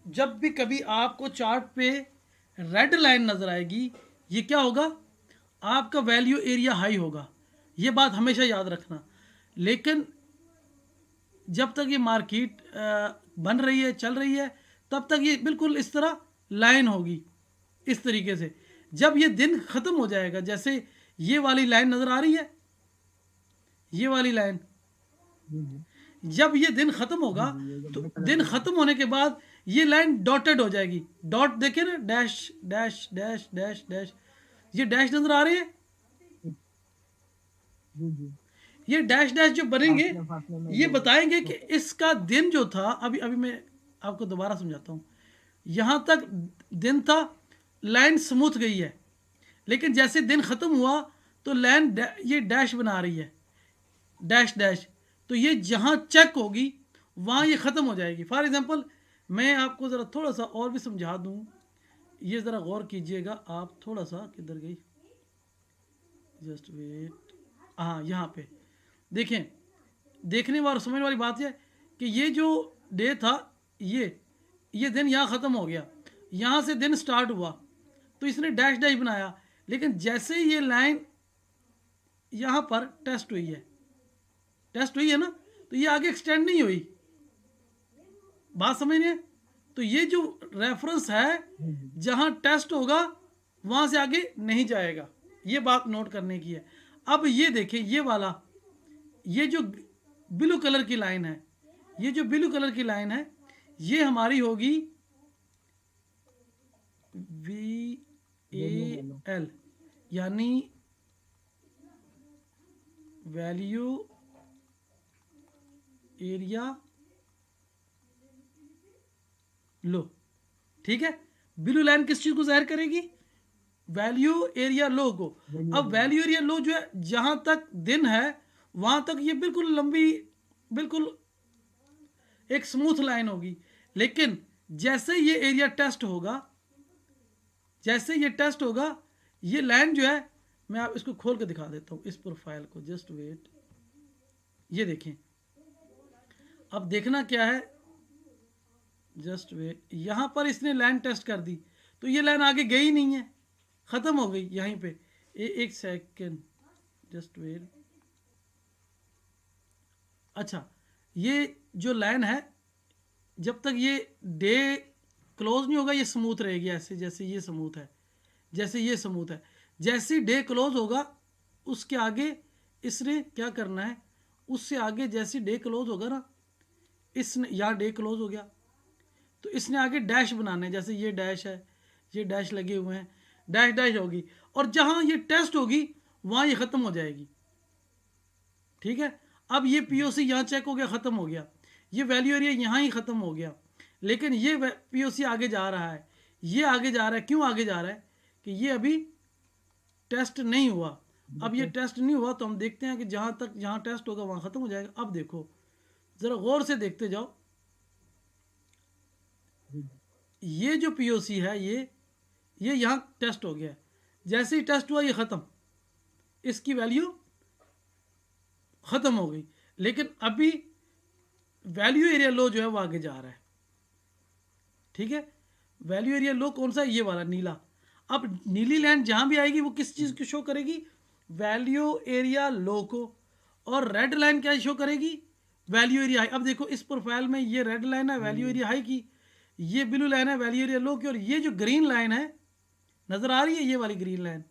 जब भी कभी आपको चार्ट पे रेड लाइन नजर आएगी, ये क्या होगा? आपका वैल्यू एरिया हाई होगा। ये बात हमेशा याद रखना। लेकिन जब तक ये मार्केट बन रही है, चल रही है, तब तक ये बिल्कुल इस तरह लाइन होगी, इस तरीके से। जब ये दिन ख़त्म हो जाएगा, जैसे ये वाली लाइन नज़र आ रही है, ये वाली लाइन, जब ये दिन ख़त्म होगा तो दिन ख़त्म होने के बाद ये लाइन डॉटेड हो जाएगी। डॉट देखे ना, dash dash dash dash dash, ये डैश नज़र आ रही है। ये डैश डैश जो बनेंगे ये बताएंगे कि इसका दिन जो था, अभी अभी मैं आपको दोबारा समझाता हूँ। यहाँ तक दिन था, लाइन स्मूथ गई है, लेकिन जैसे दिन ख़त्म हुआ तो लाइन ये डैश बना रही है, डैश डैश। तो ये जहाँ चेक होगी वहाँ ये ख़त्म हो जाएगी। फॉर एग्ज़ाम्पल मैं आपको ज़रा थोड़ा सा और भी समझा दूँ, ये ज़रा गौर कीजिएगा आप। थोड़ा सा किधर गई, जस्ट वेट, हाँ यहाँ पे देखें। देखने वाली समझने वाली बात यह कि ये जो डे था, ये दिन यहाँ ख़त्म हो गया, यहाँ से दिन स्टार्ट हुआ तो इसने डैश डैश बनाया। लेकिन जैसे ये लाइन यहाँ पर टेस्ट हुई है ना, तो ये आगे एक्सटेंड नहीं हुई। बात समझ रहे? तो ये जो रेफरेंस है, जहाँ टेस्ट होगा वहाँ से आगे नहीं जाएगा। ये बात नोट करने की है। अब ये देखें, ये वाला, ये जो ब्लू कलर की लाइन है, ये जो ब्लू कलर की लाइन है, ये हमारी होगी VAL, यानी वैल्यू एरिया लो, ठीक है। ब्लू लाइन किस चीज को जाहिर करेगी? वैल्यू एरिया लो को। अब वैल्यू एरिया लो जो है, जहां तक दिन है वहां तक ये बिल्कुल लंबी, बिल्कुल एक स्मूथ लाइन होगी। लेकिन जैसे ये एरिया टेस्ट होगा, जैसे ये टेस्ट होगा, ये लाइन जो है, मैं आप इसको खोल के दिखा देता हूं, इस प्रोफाइल को, जस्ट वेट। ये देखें, अब देखना क्या है, जस्ट वेट। यहां पर इसने लाइन टेस्ट कर दी तो ये लाइन आगे गई नहीं है, खत्म हो गई यहीं पे। एक सेकेंड, जस्ट वेट। अच्छा, ये जो लाइन है, जब तक ये डे क्लोज नहीं होगा ये स्मूथ रहेगी, ऐसे जैसे ये स्मूथ है, जैसे ये स्मूथ है। जैसे डे क्लोज होगा उसके आगे इसने क्या करना है, उससे आगे जैसे डे क्लोज होगा ना, इसने यहाँ डे क्लोज हो गया तो इसने आगे डैश बनाना है। जैसे ये डैश है, ये डैश लगे हुए हैं, डैश डैश होगी, और जहाँ ये टेस्ट होगी वहाँ ये ख़त्म हो जाएगी, ठीक है। अब ये POC यहाँ चेक हो गया, ख़त्म हो गया। ये वैल्यू एरिया यहाँ ही ख़त्म हो गया, लेकिन ये POC आगे जा रहा है, ये आगे जा रहा है। क्यों आगे जा रहा है? कि ये अभी टेस्ट नहीं हुआ। अब ये टेस्ट नहीं हुआ तो हम देखते हैं कि जहाँ तक जहाँ टेस्ट होगा वहाँ ख़त्म हो जाएगा। अब देखो, ज़रा गौर से देखते जाओ, ये जो POC है, ये यहाँ टेस्ट हो गया। जैसे ही टेस्ट हुआ ये ख़त्म, इसकी वैल्यू ख़त्म हो गई। लेकिन अभी वैल्यू एरिया लो जो है वो आगे जा रहा है, ठीक है। वैल्यू एरिया लो कौन सा है, ये वाला नीला। अब नीली लाइन जहां भी आएगी वो किस चीज़ को शो करेगी, वैल्यू एरिया लो को। और रेड लाइन क्या शो करेगी, वैल्यू एरिया हाई। अब देखो इस प्रोफाइल में ये रेड लाइन है वैल्यू एरिया हाई की, ये ब्लू लाइन है वैल्यू एरिया लो की, और ये जो ग्रीन लाइन है नजर आ रही है, ये वाली ग्रीन लाइन,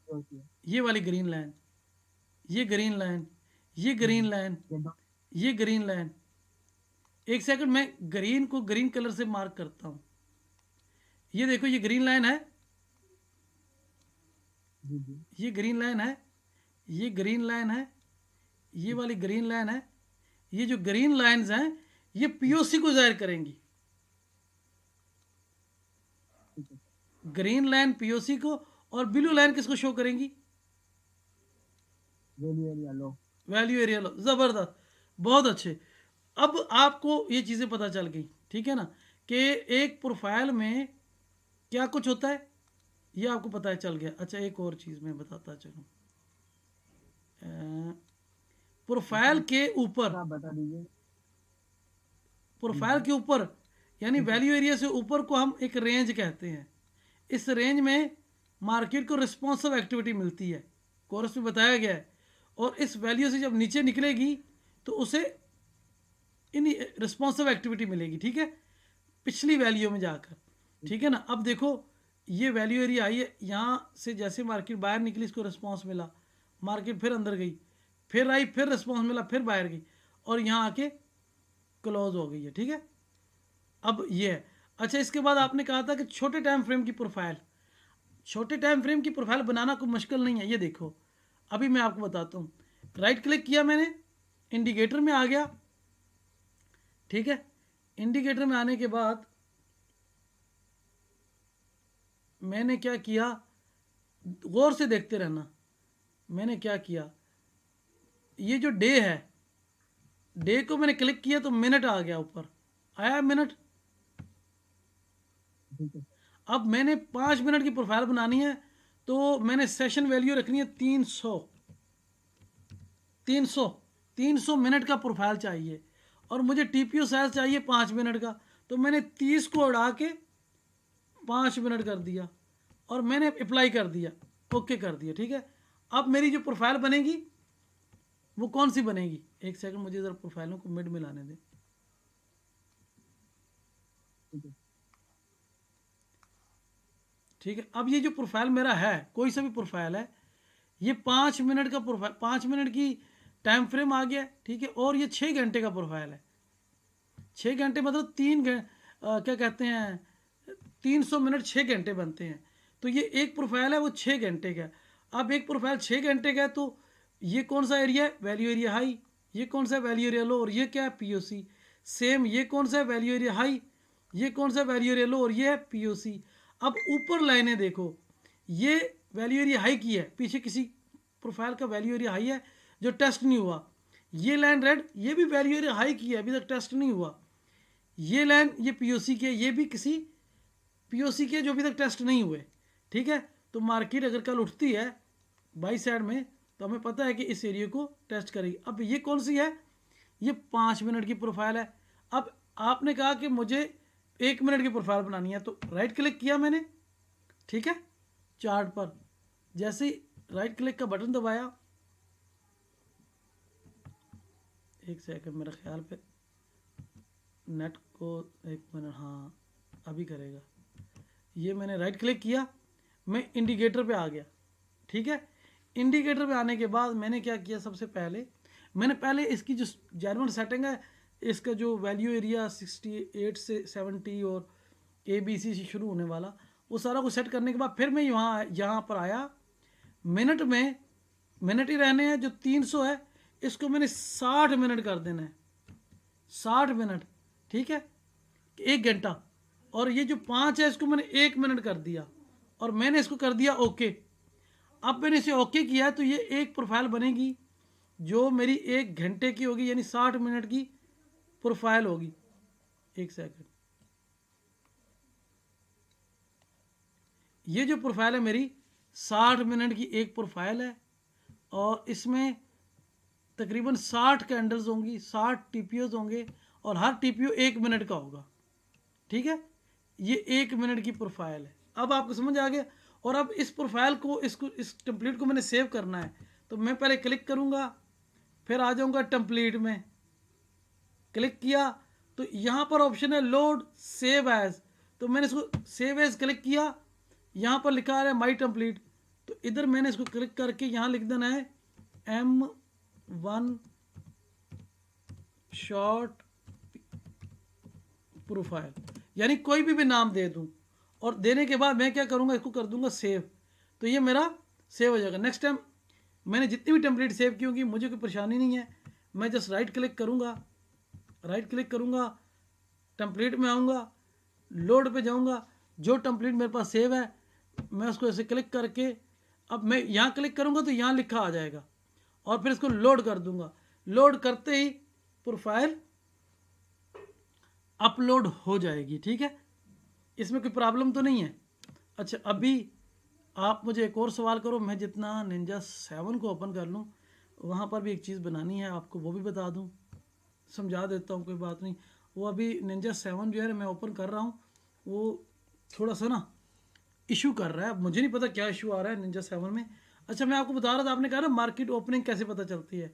ओके। ये वाली ग्रीन लाइन, ये ग्रीन लाइन, ये ग्रीन लाइन, ये दो। ये ग्रीन लाइन। एक सेकंड, मैं ग्रीन को ग्रीन कलर से मार्क करता हूं। ये देखो ये ग्रीन लाइन है, जी जी। ये ग्रीन लाइन है, ये ग्रीन लाइन है, ये वाली ग्रीन लाइन है। ये जो ग्रीन लाइंस हैं ये पीओसी को जाहिर करेंगी। ठीक है। ग्रीन लाइन पीओसी को, और ब्लू लाइन किसको शो करेंगी, value area low. Value area low. ज़बरदस्त, बहुत अच्छे। अब आपको ये चीज़ें पता चल गई, ठीक है ना, कि एक प्रोफाइल में क्या कुछ होता है, ये आपको पता है चल गया। अच्छा एक और चीज़ मैं बताता चलूँ, प्रोफाइल के ऊपर, आप बता दीजिए। जी प्रोफाइल जी। के ऊपर यानी ठीक है। वैल्यू एरिया से ऊपर को हम एक रेंज कहते हैं। इस रेंज में मार्केट को रिस्पॉन्सिव एक्टिविटी मिलती है, कोर्स में बताया गया है। और इस वैल्यू से जब नीचे निकलेगी तो उसे इन रिस्पॉन्सिव एक्टिविटी मिलेगी, ठीक है, पिछली वैल्यू में जाकर, ठीक है ना। अब देखो ये वैल्यू एरिया आई है, यहाँ से जैसे मार्केट बाहर निकली इसको रिस्पॉन्स मिला, मार्केट फिर अंदर गई, फिर आई, फिर रिस्पॉन्स मिला, फिर बाहर गई, और यहाँ आके क्लोज हो गई है, ठीक है। अब ये है। अच्छा इसके बाद आपने कहा था कि छोटे टाइम फ्रेम की प्रोफाइल, छोटे टाइम फ्रेम की प्रोफाइल बनाना कोई मुश्किल नहीं है। ये देखो अभी मैं आपको बताता हूँ, राइट क्लिक किया मैंने, इंडिकेटर में आ गया, ठीक है। इंडिकेटर में आने के बाद मैंने क्या किया, गौर से देखते रहना, मैंने क्या किया, ये जो डे है, डे को मैंने क्लिक किया तो मिनट आ गया, ऊपर आया मिनट। ठीक है। अब मैंने 5 मिनट की प्रोफाइल बनानी है तो मैंने सेशन वैल्यू रखनी है 300, 300, 300 मिनट का प्रोफाइल चाहिए, और मुझे टीपीओ साइज चाहिए 5 मिनट का। तो मैंने 30 को उड़ा के 5 मिनट कर दिया, और मैंने अप्लाई कर दिया, ओके कर दिया, ठीक है। अब मेरी जो प्रोफाइल बनेगी वो कौन सी बनेगी, एक सेकंड मुझे ज़रा प्रोफाइलों को मिड में लाने दें। ठीक है। ठीक है, अब ये जो प्रोफाइल मेरा है, कोई सा भी प्रोफाइल है, ये 5 मिनट का प्रोफाइल, 5 मिनट की टाइम फ्रेम आ गया, ठीक है। और ये 6 घंटे का प्रोफाइल है, 6 घंटे मतलब क्या कहते हैं, 300 मिनट 6 घंटे बनते हैं। तो ये एक प्रोफाइल है वो 6 घंटे का है। अब एक प्रोफाइल 6 घंटे का है तो ये कौन सा एरिया है, वैल्यू एरिया हाई, ये कौन सा वैल्यू एरिया लो, और ये क्या है, पीओसी। सेम ये कौन सा है, वैल्यू एरिया हाई, ये कौन सा वैल्यू एरिया लो, और ये है पीओसी। अब ऊपर लाइनें देखो, ये वैल्यू एरिया हाई की है, पीछे किसी प्रोफाइल का वैल्यू एरिया हाई है जो टेस्ट नहीं हुआ। ये लाइन रेड, ये भी वैल्यू एरिया हाई की है, अभी तक टेस्ट नहीं हुआ। ये लाइन ये पीओसी के, ये भी किसी पीओसी के जो अभी तक टेस्ट नहीं हुए, ठीक है। तो मार्केट अगर कल उठती है बाई साइड में तो हमें पता है कि इस एरिया को टेस्ट करेगी। अब ये कौन सी है, ये 5 मिनट की प्रोफाइल है। अब आपने कहा कि मुझे 1 मिनट की प्रोफाइल बनानी है, तो राइट क्लिक किया मैंने, ठीक है, चार्ट पर। जैसे ही राइट क्लिक का बटन दबाया, एक सेकंड मेरे ख्याल पे नेट को, 1 मिनट, हाँ अभी करेगा। ये मैंने राइट क्लिक किया, मैं इंडिकेटर पे आ गया, ठीक है। इंडिकेटर पे आने के बाद मैंने क्या किया, सबसे पहले मैंने पहले इसकी जो जेन्युइन सेटिंग है, इसका जो वैल्यू एरिया 68 से 70 और ABC से शुरू होने वाला, वो सारा कुछ सेट करने के बाद फिर मैं यहाँ पर आया। मिनट में मिनट ही रहने हैं, जो 300 है इसको मैंने 60 मिनट कर देना है, 60 मिनट, ठीक है, 1 घंटा। और ये जो 5 है इसको मैंने 1 मिनट कर दिया, और मैंने इसको कर दिया ओके। अब मैंने इसे ओके किया तो ये एक प्रोफाइल बनेगी जो मेरी 1 घंटे की होगी, यानी 60 मिनट की प्रोफाइल होगी। एक सेकंड, ये जो प्रोफाइल है मेरी 60 मिनट की एक प्रोफाइल है, और इसमें तकरीबन 60 कैंडल्स होंगी, 60 टीपीओज होंगे और हर टीपीओ 1 मिनट का होगा। ठीक है, ये 1 मिनट की प्रोफाइल है। अब आपको समझ आ गया। और अब इस प्रोफाइल को इस टेम्पलेट को मैंने सेव करना है, तो मैं पहले क्लिक करूँगा, फिर आ जाऊँगा टेम्पलेट में, क्लिक किया तो यहाँ पर ऑप्शन है लोड सेव एज, तो मैंने इसको सेव एज क्लिक किया। यहाँ पर लिखा है माई टेम्पलेट, तो इधर मैंने इसको क्लिक करके यहाँ लिख देना है M1 शॉर्ट प्रोफाइल, यानी कोई भी नाम दे दूँ। और देने के बाद मैं क्या करूँगा, इसको कर दूँगा सेव, तो ये मेरा सेव हो जाएगा। नेक्स्ट टाइम मैंने जितनी भी टेम्पलेट सेव की होंगी मुझे कोई परेशानी नहीं है, मैं जस्ट राइट क्लिक करूँगा, टेम्पलेट में आऊँगा, लोड पे जाऊँगा, जो टेम्पलेट मेरे पास सेव है मैं उसको ऐसे क्लिक करके, अब मैं यहाँ क्लिक करूँगा तो यहाँ लिखा आ जाएगा, और फिर इसको लोड कर दूँगा। लोड करते ही प्रोफाइल अपलोड हो जाएगी। ठीक है, इसमें कोई प्रॉब्लम तो नहीं है। अच्छा, अभी आप मुझे एक और सवाल करो, मैं जितना Ninja 7 को ओपन कर लूँ, वहाँ पर भी एक चीज़ बनानी है आपको, वो भी बता दूँ, समझा देता हूँ, कोई बात नहीं। वो अभी Ninja 7 जो है मैं ओपन कर रहा हूँ, वो थोड़ा सा ना इशू कर रहा है। अब मुझे नहीं पता क्या इशू आ रहा है Ninja 7 में। अच्छा, मैं आपको बता रहा था, आपने कहा ना मार्केट ओपनिंग कैसे पता चलती है,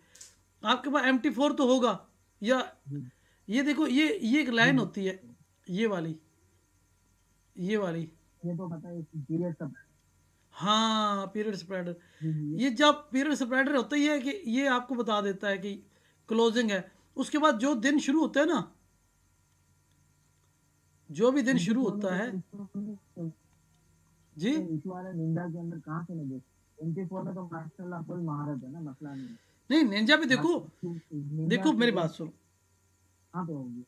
आपके पास MT4 तो होगा, या ये देखो ये एक लाइन होती है, ये वाली ये तो पता है, पीरियड सब। हाँ, पीरियड स्प्रेडर। ये जब पीरियड स्प्रेडर होता ही है कि ये आपको बता देता है कि क्लोजिंग है, उसके बाद जो दिन शुरू होता है ना, जो भी दिन शुरू होता है जी, इस वाले निंजा के अंदर कहाँ से लगे? MT4 में तो माशाल्लाह फुल महारत है ना, मसला नहीं। नहीं निंजा पे देखो, देखो मेरी बात सुनो, कहाँ पे होगी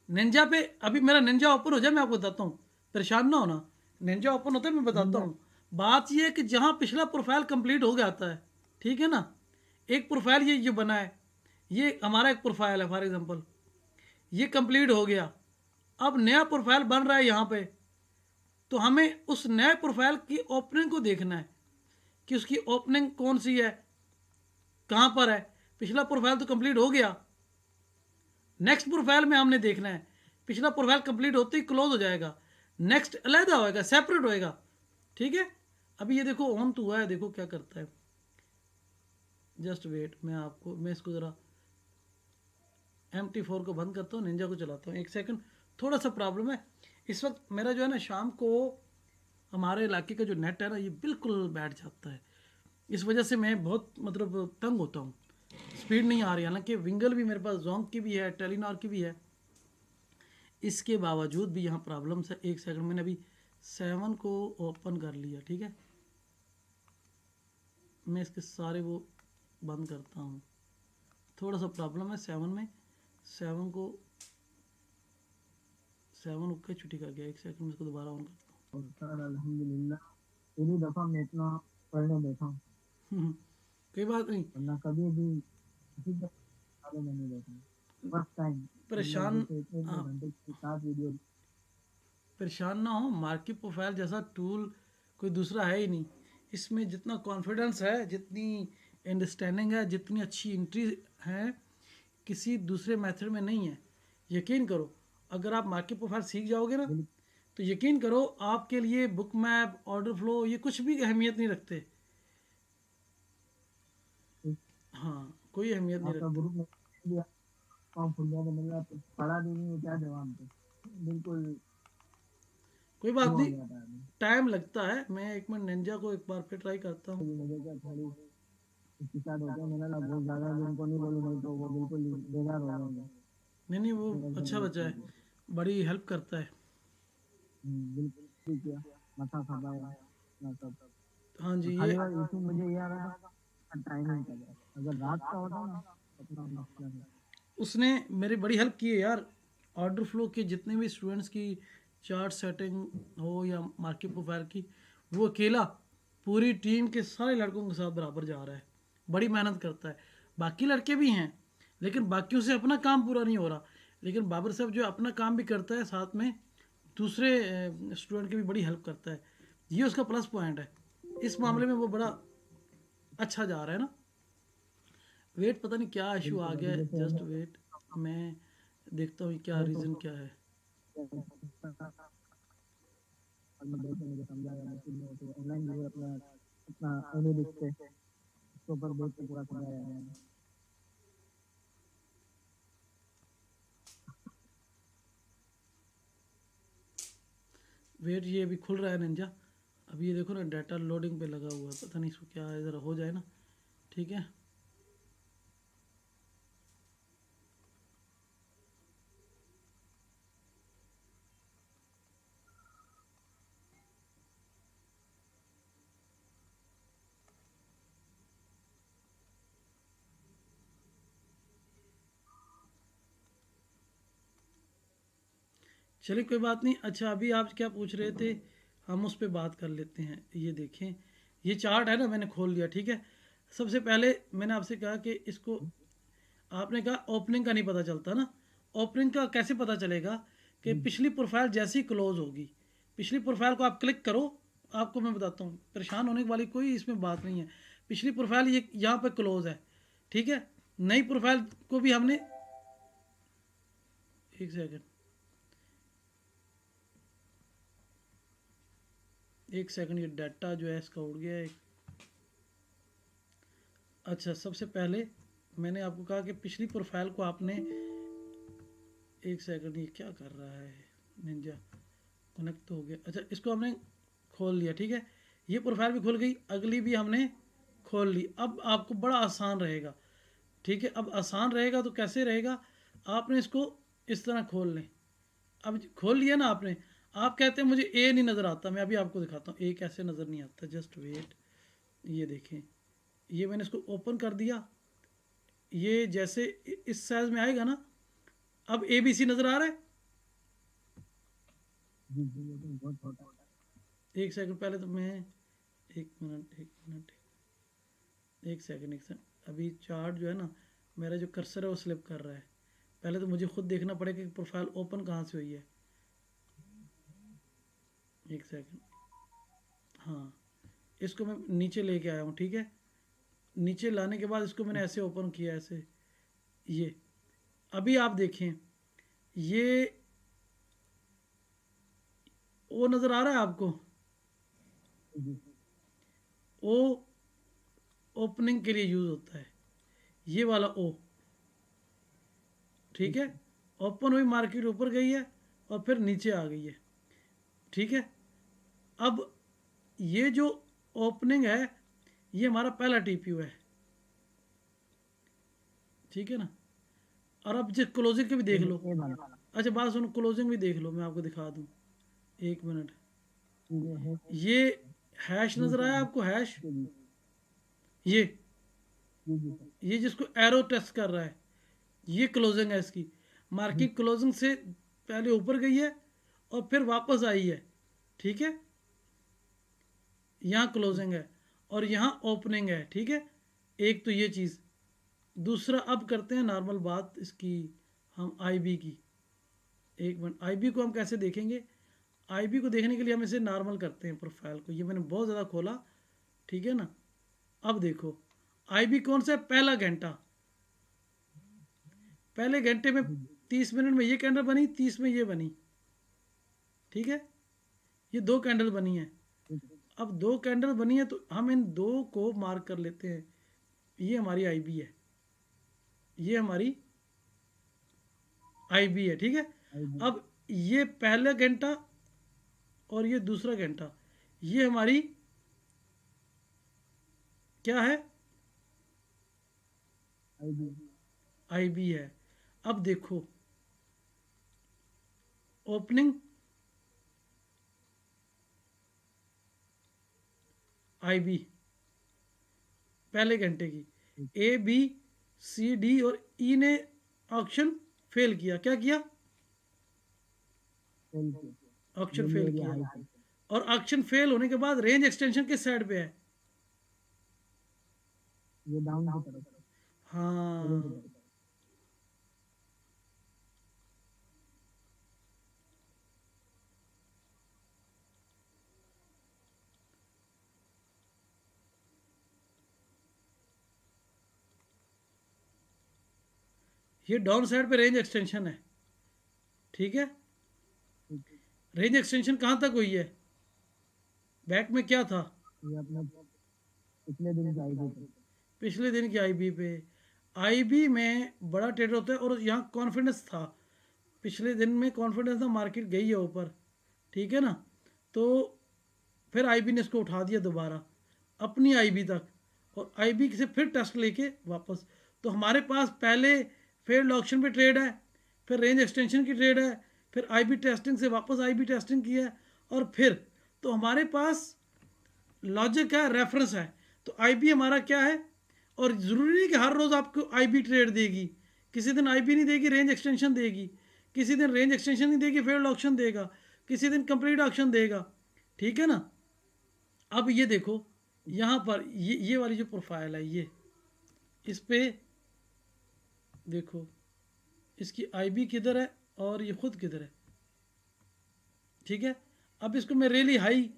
निंजा पे अभी मेरा निंजा ओपन हो जाए मैं आपको बताता हूँ, परेशान ना होना। निंजा ओपन होता है मैं बताता हूँ। बात ये है कि जहाँ पिछला प्रोफाइल कंप्लीट हो जाता है, ठीक है ना, एक प्रोफाइल ये जो बना है, ये हमारा एक प्रोफाइल है फॉर एग्जांपल, ये कंप्लीट हो गया, अब नया प्रोफाइल बन रहा है यहाँ पे, तो हमें उस नए प्रोफाइल की ओपनिंग को देखना है कि उसकी ओपनिंग कौन सी है, कहाँ पर है। पिछला प्रोफाइल तो कंप्लीट हो गया, नेक्स्ट प्रोफाइल में हमने देखना है, पिछला प्रोफाइल कंप्लीट होते ही क्लोज हो जाएगा, नेक्स्ट अलहदा होएगा, सेपरेट होएगा। ठीक है, अभी ये देखो ऑन तो हुआ है, देखो क्या करता है, जस्ट वेट, मैं इसको ज़रा MT4 को बंद करता हूँ, निंजा को चलाता हूँ, एक सेकंड, थोड़ा सा प्रॉब्लम है इस वक्त। मेरा जो है ना शाम को हमारे इलाके का जो नेट है ना ये बिल्कुल बैठ जाता है, इस वजह से मैं बहुत मतलब तंग होता हूँ, स्पीड नहीं आ रही। हालांकि विंगल भी मेरे पास जोंक की भी है, टेलीनॉर की भी है, इसके बावजूद भी यहाँ प्रॉब्लम्स है। एक सेकंड, मैंने अभी 7 को ओपन कर लिया, ठीक है, मैं इसके सारे वो बंद करता हूँ, थोड़ा सा प्रॉब्लम है 7 में, 7 को 7 ओके छुट्टी कर गया, एक सेकंड में इसको दोबारा ऑन करता और सर अल्हम्दुलिल्लाह पहली दफ़ा मैं इतना पढ़ने बैठा हूँ, हूँ। कोई बात नहीं, वरना कभी भी किसी के सालों में नहीं बैठा, फर्स्ट टाइम परेशान इतने हाँ, घंटे के साथ वीडियो। परेशान ना हो, मार्केट प्रोफाइल जैसा टूल कोई दूसरा है ही नहीं। इसमें जितना कॉन्फिडेंस है, जितनी अंडरस्टैंडिंग है, जितनी अच्छी एंट्री है, किसी दूसरे मेथड में नहीं है। यकीन करो, अगर आप मार्केट प्रोफाइल सीख जाओगे ना, तो यकीन करो आपके लिए बुक मैप, ऑर्डर फ्लो, ये कुछ भी अहमियत नहीं रखते। हाँ, कोई अहमियत नहीं आपका रखते। ग्रुप में भी फॉर्म खुल गया तो मेरा तो पढ़ा भी नहीं, क्या जवाब दे, बिल्कुल कोई वो बात हो नहीं, गया था। टाइम लगता है। मैं एक मिनट निंजा को एक बार फिर ट्राई करता हूँ। मुझे क्या थोड़ी इसके साथ होता है, मैंने ना बहुत ज़्यादा भी उनको नहीं बोलूँ, नहीं तो वो बिल्कुल ही बेकार हो जाएंगे। नहीं नहीं, वो अच्छा बच्चा है, बड़ी हेल्प करता है। बिल्कुल ठीक है, मथा खपाया ना सब। हाँ जी, खाली ये बात इशू मुझे ये आ रहा था टाइमिंग का, अगर रात का होता ना अपना मसला है। उसने मेरी बड़ी हेल्प की है यार। ऑर्डर फ्लो के जितने भी स्टूडेंट्स की चार्ट सेटिंग हो या मार्केट प्रोफाइल की, वो अकेला पूरी टीम के सारे लड़कों के साथ बराबर जा रहा है, बड़ी मेहनत करता है। बाकी लड़के भी हैं, लेकिन बाकियों से अपना काम पूरा नहीं हो रहा, लेकिन बाबर साहब जो अपना काम भी करता है, साथ में दूसरे स्टूडेंट की भी बड़ी हेल्प करता है। ये उसका प्लस पॉइंट है, इस मामले में वो बड़ा अच्छा जा रहा है ना। वेट पता नहीं क्या इशू आ बिल्कुल गया अभी है, जैसे जस्ट हमें वेट, मैं देखता हूँ क्या मैं तो रीज़न क्या है। मैं दोस्त ने मुझे समझाया मुश्किल में हो तो ऑनलाइन जरूर अपना अपना एनालिटिक्स पे उसके ऊपर देख के पूरा समझाया है। वेट, ये अभी खुल रहा है निंजा। अभी ये देखो ना, डाटा लोडिंग पे लगा हुआ है, पता नहीं इसको क्या है, ज़रा हो जाए ना। ठीक है, चलिए कोई बात नहीं। अच्छा, अभी आप क्या पूछ रहे थे, हम उस पर बात कर लेते हैं। ये देखें, ये चार्ट है ना, मैंने खोल लिया। ठीक है, सबसे पहले मैंने आपसे कहा कि इसको, आपने कहा ओपनिंग का नहीं पता चलता ना। ओपनिंग का कैसे पता चलेगा कि जी पिछली प्रोफाइल जैसी क्लोज होगी, पिछली प्रोफाइल को आप क्लिक करो, आपको मैं बताता हूँ, परेशान होने वाली कोई इसमें बात नहीं है। पिछली प्रोफाइल ये यहाँ पे क्लोज है, ठीक है। नई प्रोफाइल को भी हमने, एक सेकंड, एक सेकंड, ये डाटा जो है इसका उड़ गया है। अच्छा, सबसे पहले मैंने आपको कहा कि पिछली प्रोफाइल को आपने, एक सेकंड, ये क्या कर रहा है निंजा, कनेक्ट तो हो गया। अच्छा, इसको हमने खोल लिया, ठीक है। ये प्रोफाइल भी खुल गई, अगली भी हमने खोल ली। अब आपको बड़ा आसान रहेगा, ठीक है। अब आसान रहेगा तो कैसे रहेगा, आपने इसको इस तरह खोल लें। अब खोल लिया ना आपने, आप कहते हैं मुझे ए नहीं नज़र आता, मैं अभी आपको दिखाता हूँ ए कैसे नज़र नहीं आता, जस्ट वेट। ये देखें, ये मैंने इसको ओपन कर दिया, ये जैसे इस साइज में आएगा ना, अब ए बी सी नज़र आ रहा है। जी जी ये तो बहुत छोटा है। एक सेकंड, पहले तो मैं, एक मिनट, एक मिनट, एक सेकंड, एक सेकंड, अभी चार्ट जो है ना, मेरा जो कर्सर है वो स्लिप कर रहा है। पहले तो मुझे खुद देखना पड़ेगा कि प्रोफाइल ओपन कहाँ से हुई है। एक सेकंड, हाँ, इसको मैं नीचे लेके आया हूँ, ठीक है। नीचे लाने के बाद इसको मैंने ऐसे ओपन किया, ऐसे। ये अभी आप देखें, ये ओ नज़र आ रहा है आपको, जी ओ ओपनिंग के लिए यूज़ होता है, ये वाला ओ, ठीक है। ओपन हुई, मार्केट ऊपर गई है और फिर नीचे आ गई है, ठीक है। अब ये जो ओपनिंग है, ये हमारा पहला टीपीयू है, ठीक है ना। और अब जो क्लोजिंग के भी देख लो। ये वाला अच्छा, बात सुनो, क्लोजिंग भी देख लो, मैं आपको दिखा दूँ, एक मिनट। ये है ये हैश जी नज़र सर आया जी आपको, हैश, जी ये जी जी सर ये जिसको एरो टेस्ट कर रहा है, ये क्लोजिंग है इसकी। जी मार्केट क्लोजिंग से पहले ऊपर गई है और फिर वापस आई है, ठीक है। यहाँ क्लोजिंग है और यहाँ ओपनिंग है, ठीक है। एक तो ये चीज़, दूसरा अब करते हैं नॉर्मल बात इसकी, हम आईबी की। एक मिनट, आईबी को हम कैसे देखेंगे, आईबी को देखने के लिए हम इसे नॉर्मल करते हैं प्रोफाइल को। ये मैंने बहुत ज़्यादा खोला, ठीक है ना। अब देखो, आईबी कौन सा है, पहला घंटा, पहले घंटे में जी 30 मिनट में ये कैंडल बनी, 30 में ये बनी, ठीक है। ये दो कैंडल बनी है। जी अब दो कैंडल बनी है तो हम इन दो को मार्क कर लेते हैं, ये हमारी आईबी है, ये हमारी आईबी है, ठीक है। आईबी अब ये पहला घंटा और ये दूसरा घंटा, ये हमारी क्या है, आईबी आईबी है। अब देखो, ओपनिंग आईबी पहले घंटे की, ए बी सी डी और ई ने ऑक्शन फेल किया, क्या किया, सेल के ऑक्शन वैल्यू फेल एरिया किया। हाई से और ऑक्शन फेल होने के बाद रेंज एक्सटेंशन किस साइड पे है, ये डाउन की तरफ सेलिंग की हाँ। तरफ ये डाउन साइड पे रेंज एक्सटेंशन है, ठीक है। ठीक। रेंज एक्सटेंशन कहाँ तक हुई है, बैक में क्या था, ये अपने पिछले दिन की आईडी पे। पिछले दिन की आईबी पे। आईबी में बड़ा ट्रेड होता है और यहाँ कॉन्फिडेंस था, पिछले दिन में कॉन्फिडेंस था, मार्केट गई है ऊपर, ठीक है ना। तो फिर आईबी ने इसको उठा दिया दोबारा अपनी आईबी तक, और आईबी से फिर टेस्ट लेके वापस। तो हमारे पास पहले फेल्ड ऑक्शन पे ट्रेड है, फिर रेंज एक्सटेंशन की ट्रेड है, फिर आईबी टेस्टिंग से वापस आईबी टेस्टिंग की है, और फिर तो हमारे पास लॉजिक है, रेफरेंस है। तो आईबी हमारा क्या है, और ज़रूरी नहीं कि हर रोज़ आपको आईबी ट्रेड देगी, किसी दिन आईबी नहीं देगी, रेंज एक्सटेंशन देगी, किसी दिन रेंज एक्सटेंशन नहीं देगी, फेल्ड ऑक्शन देगा, किसी दिन कंप्लीट ऑक्शन देगा, ठीक है ना। अब ये देखो यहाँ पर ये वाली जो प्रोफाइल है, ये इस पे देखो, इसकी आईबी किधर है और ये खुद किधर है, ठीक है। अब इसको मैं रेली हाई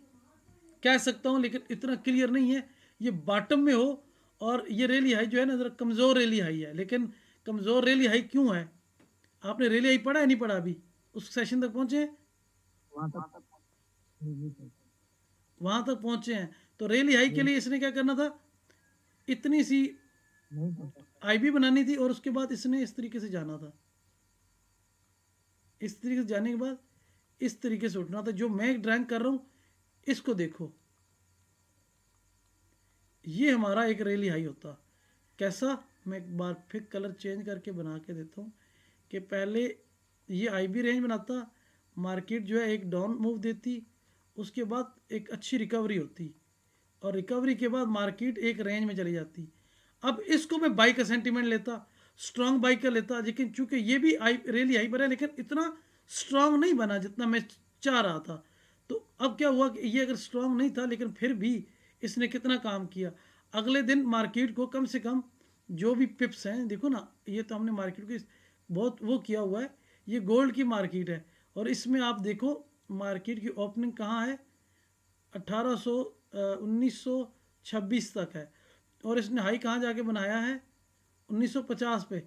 कह सकता हूँ, लेकिन इतना क्लियर नहीं है, ये बॉटम में हो, और ये रेली हाई जो है ना ज़रा कमज़ोर रेली हाई है। लेकिन कमज़ोर रेली हाई क्यों है, आपने रेली हाई पढ़ा है नहीं पढ़ा, अभी उस सेशन तक पहुँचे हैं, वहाँ तक नहीं सर। वहाँ तक पहुँचे हैं। तो रेली हाई के लिए इसने क्या करना था, इतनी सी नहीं सर। आईबी बनानी थी, और उसके बाद इसने इस तरीके से जाना था, इस तरीके से जाने के बाद इस तरीके से उठना था। जो मैं ड्राइंग कर रहा हूँ इसको देखो, ये हमारा एक रेली हाई होता। कैसा, मैं एक बार फिर कलर चेंज करके बना के देता हूँ कि पहले ये आईबी रेंज बनाता, मार्केट जो है एक डाउन मूव देती, उसके बाद एक अच्छी रिकवरी होती, और रिकवरी के बाद मार्केट एक रेंज में चली जाती। अब इसको मैं बाई का सेंटीमेंट लेता, स्ट्रॉन्ग बाई का लेता, लेकिन चूंकि ये भी आई रेली हाई बना, लेकिन इतना स्ट्रॉन्ग नहीं बना जितना मैं चाह रहा था। तो अब क्या हुआ कि ये अगर स्ट्रॉन्ग नहीं था, लेकिन फिर भी इसने कितना काम किया, अगले दिन मार्केट को कम से कम जो भी पिप्स हैं, देखो ना, ये तो हमने मार्केट को बहुत वो किया हुआ है, ये गोल्ड की मार्केट है, और इसमें आप देखो मार्केट की ओपनिंग कहाँ है, 1926 तक है, और इसने हाई कहाँ जाके बनाया है, 1950 पे।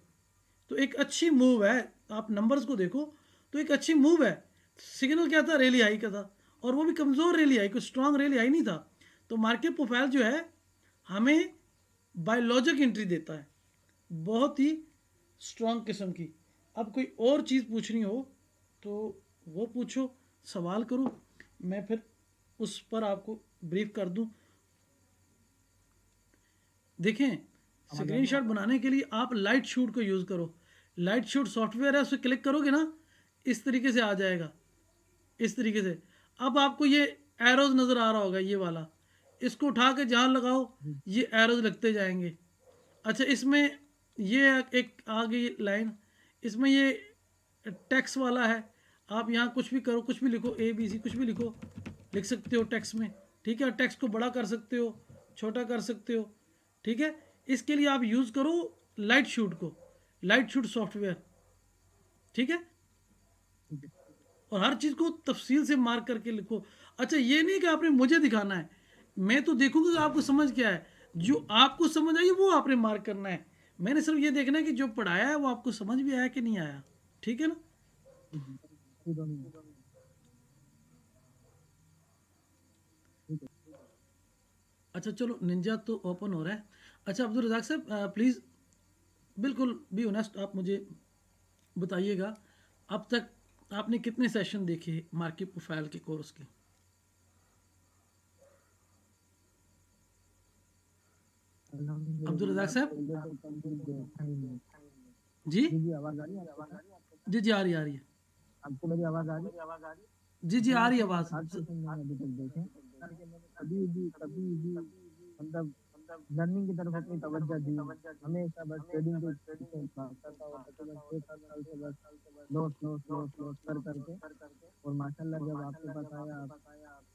तो एक अच्छी मूव है, आप नंबर्स को देखो तो एक अच्छी मूव है। सिग्नल क्या था, रेली हाई का था, और वो भी कमज़ोर रेली हाई, कोई स्ट्रांग रेली हाई नहीं था। तो मार्केट प्रोफाइल जो है हमें बायोलॉजिक एंट्री देता है, बहुत ही स्ट्रांग किस्म की। अब कोई और चीज़ पूछनी हो तो वो पूछो, सवाल करो, मैं फिर उस पर आपको ब्रीफ कर दूं। देखें, स्क्रीनशॉट बनाने के लिए आप लाइट शूट को यूज़ करो, लाइट शूट सॉफ्टवेयर है, उसे क्लिक करोगे ना, इस तरीके से आ जाएगा, इस तरीके से। अब आपको ये एरोज नज़र आ रहा होगा, ये वाला, इसको उठा के जहाँ लगाओ ये एरोज लगते जाएंगे। अच्छा, इसमें ये एक आ गई लाइन, इसमें ये टेक्स्ट वाला है, आप यहाँ कुछ भी करो, कुछ भी लिखो, ए बी सी कुछ भी लिखो, लिख सकते हो टेक्स्ट में, ठीक है। टेक्स्ट को बड़ा कर सकते हो, छोटा कर सकते हो, ठीक है। इसके लिए आप यूज़ करो लाइट शूट को, लाइट शूट सॉफ्टवेयर, ठीक है। और हर चीज़ को तफसील से मार्क करके लिखो। अच्छा, ये नहीं कि आपने मुझे दिखाना है, मैं तो देखूंगा कि आपको समझ क्या है, जो आपको समझ आई वो आपने मार्क करना है। मैंने सिर्फ ये देखना है कि जो पढ़ाया है वो आपको समझ भी आया कि नहीं आया, ठीक है ना। अच्छा चलो, निंजा तो ओपन हो रहा है। अच्छा अब्दुल रज़ाक साहब, प्लीज़ बिल्कुल बी ऑनेस्ट, आप मुझे बताइएगा अब तक आपने कितने सेशन देखे मार्केट प्रोफाइल के कोर्स के। अब्दुल रज़ाक साहब, जी जी आवाज आ रही है आपको? जी जी, आ रही, आ रही है, आपको मेरी आवाज आ रही है? जी जी आ रही है आवाज़। आज सेशन मैंने अभी तक देखे, कभी भी मतलब लर्निंग की तरफ अपनी तवज्जो दी, हमेशा बस ट्रेडिंग के पीछे भागता था, और तकरीबन 6-7 साल से बस लॉस कर करके, और माशाल्लाह जब आपके पास आया आप,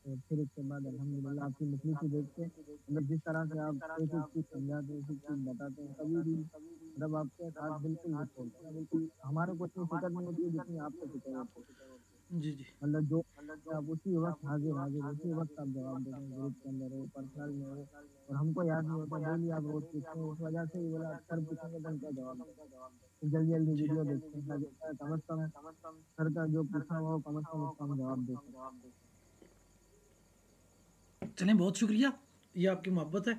तो फिर उसके बाद अल्हम्दुलिल्लाह आपकी मखलूकी देख के, मतलब जिस तरह से आप एक एक चीज़ समझाते हैं, एक एक चीज़ बताते हैं, कभी भी मतलब आपके साथ बिल्कुल नहीं छोड़ते हैं, बिल्कुल हमारे को इतनी फिक्र नहीं होती है जितनी आपको फिक्र होती है। जी जी। मतलब जो आप उसी वक्त हाजिर हाजिर उसी वक्त आप जवाब देते हैं, ग्रुप के अंदर हो, पर्सनल में हो, और हमको याद नहीं होता डेली आप रोज पूछते हैं, इस वजह से ही बोला सर पूछेंगे तो हम क्या जवाब दें, तो जल्दी जल्दी वीडियो देखते हैं ताकि कम से कम सर का जो पूछा हुआ हो कम से कम उसका हम जवाब दे सकें। चलें, बहुत शुक्रिया, ये आपकी मोहब्बत है।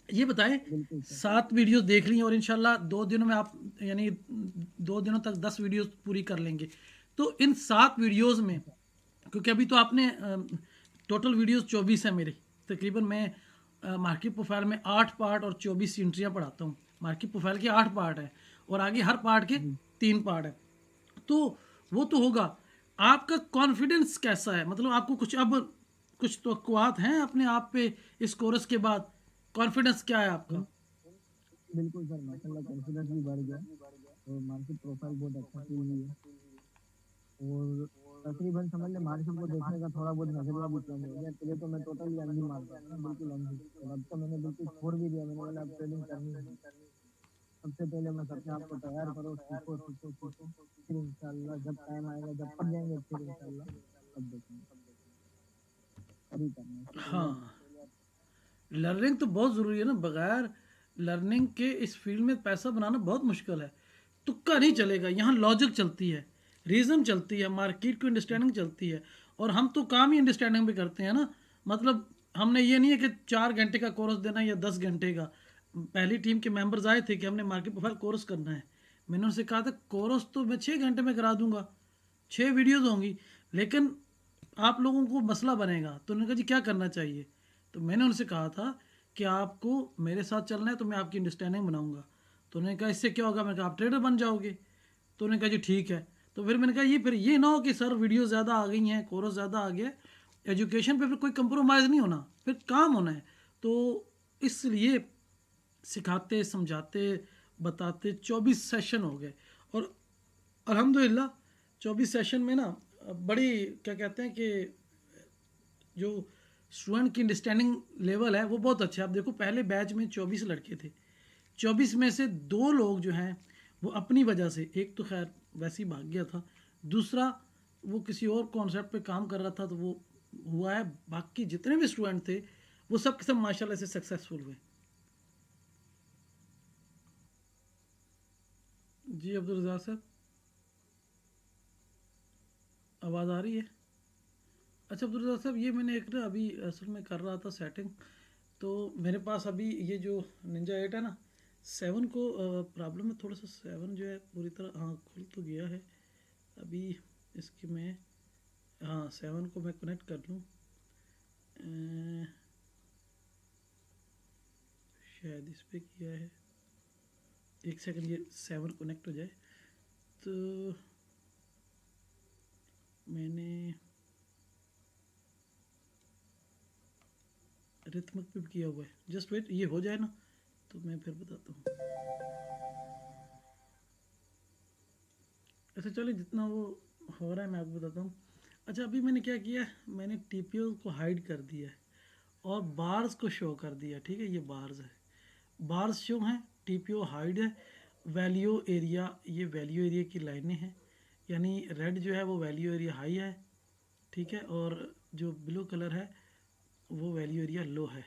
ये बताएं, बिल्कुल सर। 7 वीडियोस देख ली और इंशाल्लाह 2 दिनों में आप, यानी 2 दिनों तक 10 वीडियोस पूरी कर लेंगे। तो इन 7 वीडियोस में, अच्छा। क्योंकि अभी तो आपने टोटल वीडियोस 24 है मेरी तकरीबन। मैं मार्केट प्रोफाइल में 8 पार्ट और 24 एंट्रियाँ पढ़ाता हूँ। मार्केट प्रोफाइल के 8 पार्ट है और आगे हर पार्ट के जी 3 पार्ट है। तो वो तो होगा। आपका कॉन्फिडेंस कैसा है, मतलब आपको कुछ अब कुछ तवक्कुआत हैं अपने आप पे इस कोर्स के बाद? कॉन्फिडेंस क्या है आपका? बिल्कुल सर, माशाल्लाह कॉन्फिडेंस भी बढ़ गया और मार्केट प्रोफाइल बहुत अच्छा चीज भी है। और तकरीबन समझ ले मार्केट को देखने का थोड़ा बहुत नजरिया भी चेंज हो गया। पहले तो मैं टोटली अंधी मारता था ना, बिल्कुल अंधी, और अब तो मैंने बिल्कुल छोड़ भी दिया। मैंने बोला अब ट्रेडिंग करनी है। सबसे पहले मैं अपने आप को तैयार करो, सीखो सीखो सीखो, फिर इंशाल्लाह जब टाइम आएगा, जब पढ़ जाएंगे फिर इंशाल्लाह तब देखेंगे, तभी करना है। उससे पहले हाँ, लर्निंग तो बहुत ज़रूरी है ना। बगैर लर्निंग के इस फील्ड में पैसा बनाना बहुत मुश्किल है। तुक्का नहीं चलेगा, यहाँ लॉजिक चलती है, रीज़न चलती है, मार्केट की अंडरस्टैंडिंग चलती है। और हम तो काम ही अंडरस्टैंडिंग भी करते हैं ना। मतलब हमने ये नहीं है कि 4 घंटे का कोर्स देना है या 10 घंटे का। पहली टीम के मेंबर्स आए थे कि हमने मार्केट प्रोफाइल कोर्स करना है। मैंने उनसे कहा था कोर्स तो मैं 6 घंटे में करा दूंगा, 6 वीडियोज़ होंगी, लेकिन आप लोगों को मसला बनेगा। तो उन्होंने कहा जी क्या करना चाहिए? तो मैंने उनसे कहा था कि आपको मेरे साथ चलना है तो मैं आपकी अंडरस्टैंडिंग बनाऊंगा। तो उन्होंने कहा इससे क्या होगा? मैंने कहा आप ट्रेडर बन जाओगे। तो उन्होंने कहा जी ठीक है। तो फिर मैंने कहा ये फिर ये ना हो कि सर वीडियो ज़्यादा आ गई हैं, कोर्स ज़्यादा आ गया, एजुकेशन पे फिर कोई कंप्रोमाइज़ नहीं होना, फिर काम होना है। तो इसलिए सिखाते समझाते बताते 24 सेशन हो गए। और अल्हम्दुलिल्लाह 24 सेशन में ना बड़ी, क्या कहते हैं कि जो स्टूडेंट की अंडरस्टैंडिंग लेवल है वो बहुत अच्छा है। आप देखो पहले बैच में 24 लड़के थे, 24 में से 2 लोग जो हैं वो अपनी वजह से, एक तो खैर वैसे ही भाग गया था, दूसरा वो किसी और कॉन्सेप्ट पे काम कर रहा था तो वो हुआ है। बाकी जितने भी स्टूडेंट थे वो सब के सब माशाल्लाह से सक्सेसफुल हुए। जी अब्दुल रज़ाक साहब, आवाज़ आ रही है? अच्छा अब्दुल रज़ाक साहब, ये मैंने एक ना अभी असल में कर रहा था सेटिंग, तो मेरे पास अभी ये जो निंजा 8 है ना, 7 को प्रॉब्लम है थोड़ा सा। 7 जो है पूरी तरह हाँ खुल तो गया है अभी। इसकी मैं, हाँ 7 को मैं कनेक्ट कर लूँ, शायद इस पे किया है। एक सेकंड, ये 7 कनेक्ट हो जाए। तो मैंने रिथमिक पे भी किया हुआ है, जस्ट वेट ये हो जाए ना तो मैं फिर बताता हूँ। अच्छा चलिए, जितना वो हो रहा है मैं आपको बताता हूँ। अच्छा अभी मैंने क्या किया है, मैंने टीपीओ को हाइड कर दिया है और बार्स को शो कर दिया। ठीक है, ये बार्स है, बार्स शो हैं, टीपीओ हाइड है। वैल्यू एरिया, ये वैल्यू एरिया की लाइनें हैं, यानी रेड जो है वो वैल्यू एरिया हाई है, ठीक है, और जो ब्लू कलर है वो वैल्यू एरिया लो है,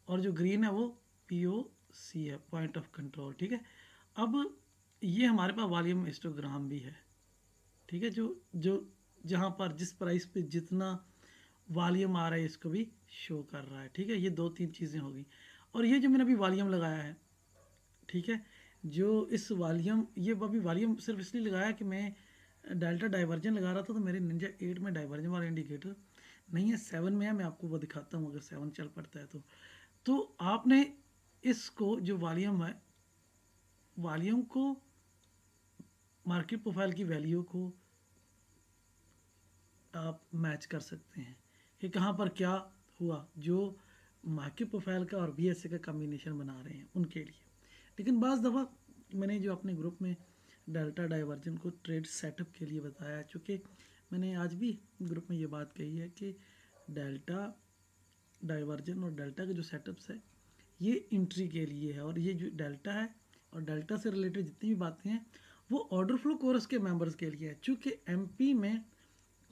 और जो ग्रीन है वो पीओ सी है, पॉइंट ऑफ कंट्रोल। ठीक है, अब ये हमारे पास वॉल्यूम हिस्टोग्राम भी है। ठीक है, जो जो जहाँ पर जिस प्राइस पे जितना वॉल्यूम आ रहा है इसको भी शो कर रहा है। ठीक है, ये 2-3 चीज़ें होगी। और ये जो मैंने अभी वॉल्यूम लगाया है, ठीक है, जो इस वॉल्यूम, ये अभी वॉल्यूम सिर्फ इसलिए लगाया कि मैं डेल्टा डाइवर्जन लगा रहा था, तो मेरे निंजा 8 में डाइवर्जन वाला इंडिकेटर नहीं है, 7 में है। मैं आपको वो दिखाता हूँ अगर 7 चल पड़ता है तो आपने इसको जो वॉल्यूम है, वॉल्यूम को मार्केट प्रोफाइल की वैल्यू को आप मैच कर सकते हैं कि कहाँ पर क्या हुआ, जो मार्केट प्रोफाइल का और बीएसए का कम्बिनेशन बना रहे हैं उनके लिए। लेकिन बाज़ दफ़ा मैंने जो अपने ग्रुप में डेल्टा डाइवर्जन को ट्रेड सेटअप के लिए बताया है, चूँकि मैंने आज भी ग्रुप में ये बात कही है कि डेल्टा डाइवर्जन और डेल्टा के जो सेटअप्स है ये इंट्री के लिए है, और ये जो डेल्टा है और डेल्टा से रिलेटेड जितनी भी बातें हैं वो ऑर्डर फ्लो कोर्स के मेंबर्स के लिए है। चूँकि एमपी में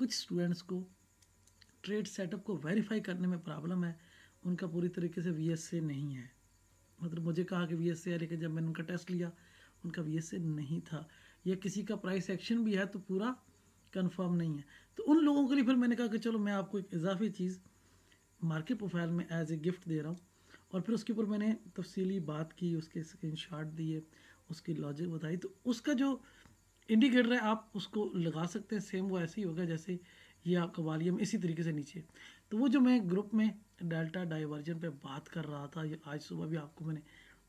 कुछ स्टूडेंट्स को ट्रेड सेटअप को वेरीफाई करने में प्रॉब्लम है, उनका पूरी तरीके से VSA नहीं है। मतलब मुझे कहा कि VSA है, लेकिन जब मैंने उनका टेस्ट लिया उनका VSA नहीं था, या किसी का प्राइस एक्शन भी है तो पूरा कंफर्म नहीं है। तो उन लोगों के लिए फिर मैंने कहा कि चलो मैं आपको एक इजाफी चीज़ मार्केट प्रोफाइल में एज ए गिफ्ट दे रहा हूँ। और फिर उसके ऊपर मैंने तफसीली बात की, उसके स्क्रीनशॉट दिए, उसकी लॉजिक बताई। तो उसका जो इंडिकेटर है आप उसको लगा सकते हैं, सेम वो ऐसे ही होगा जैसे ये आपका वॉल्यूम इसी तरीके से नीचे। तो वो जो मैं ग्रुप में डेल्टा डाइवर्जन पे बात कर रहा था, ये आज सुबह भी आपको मैंने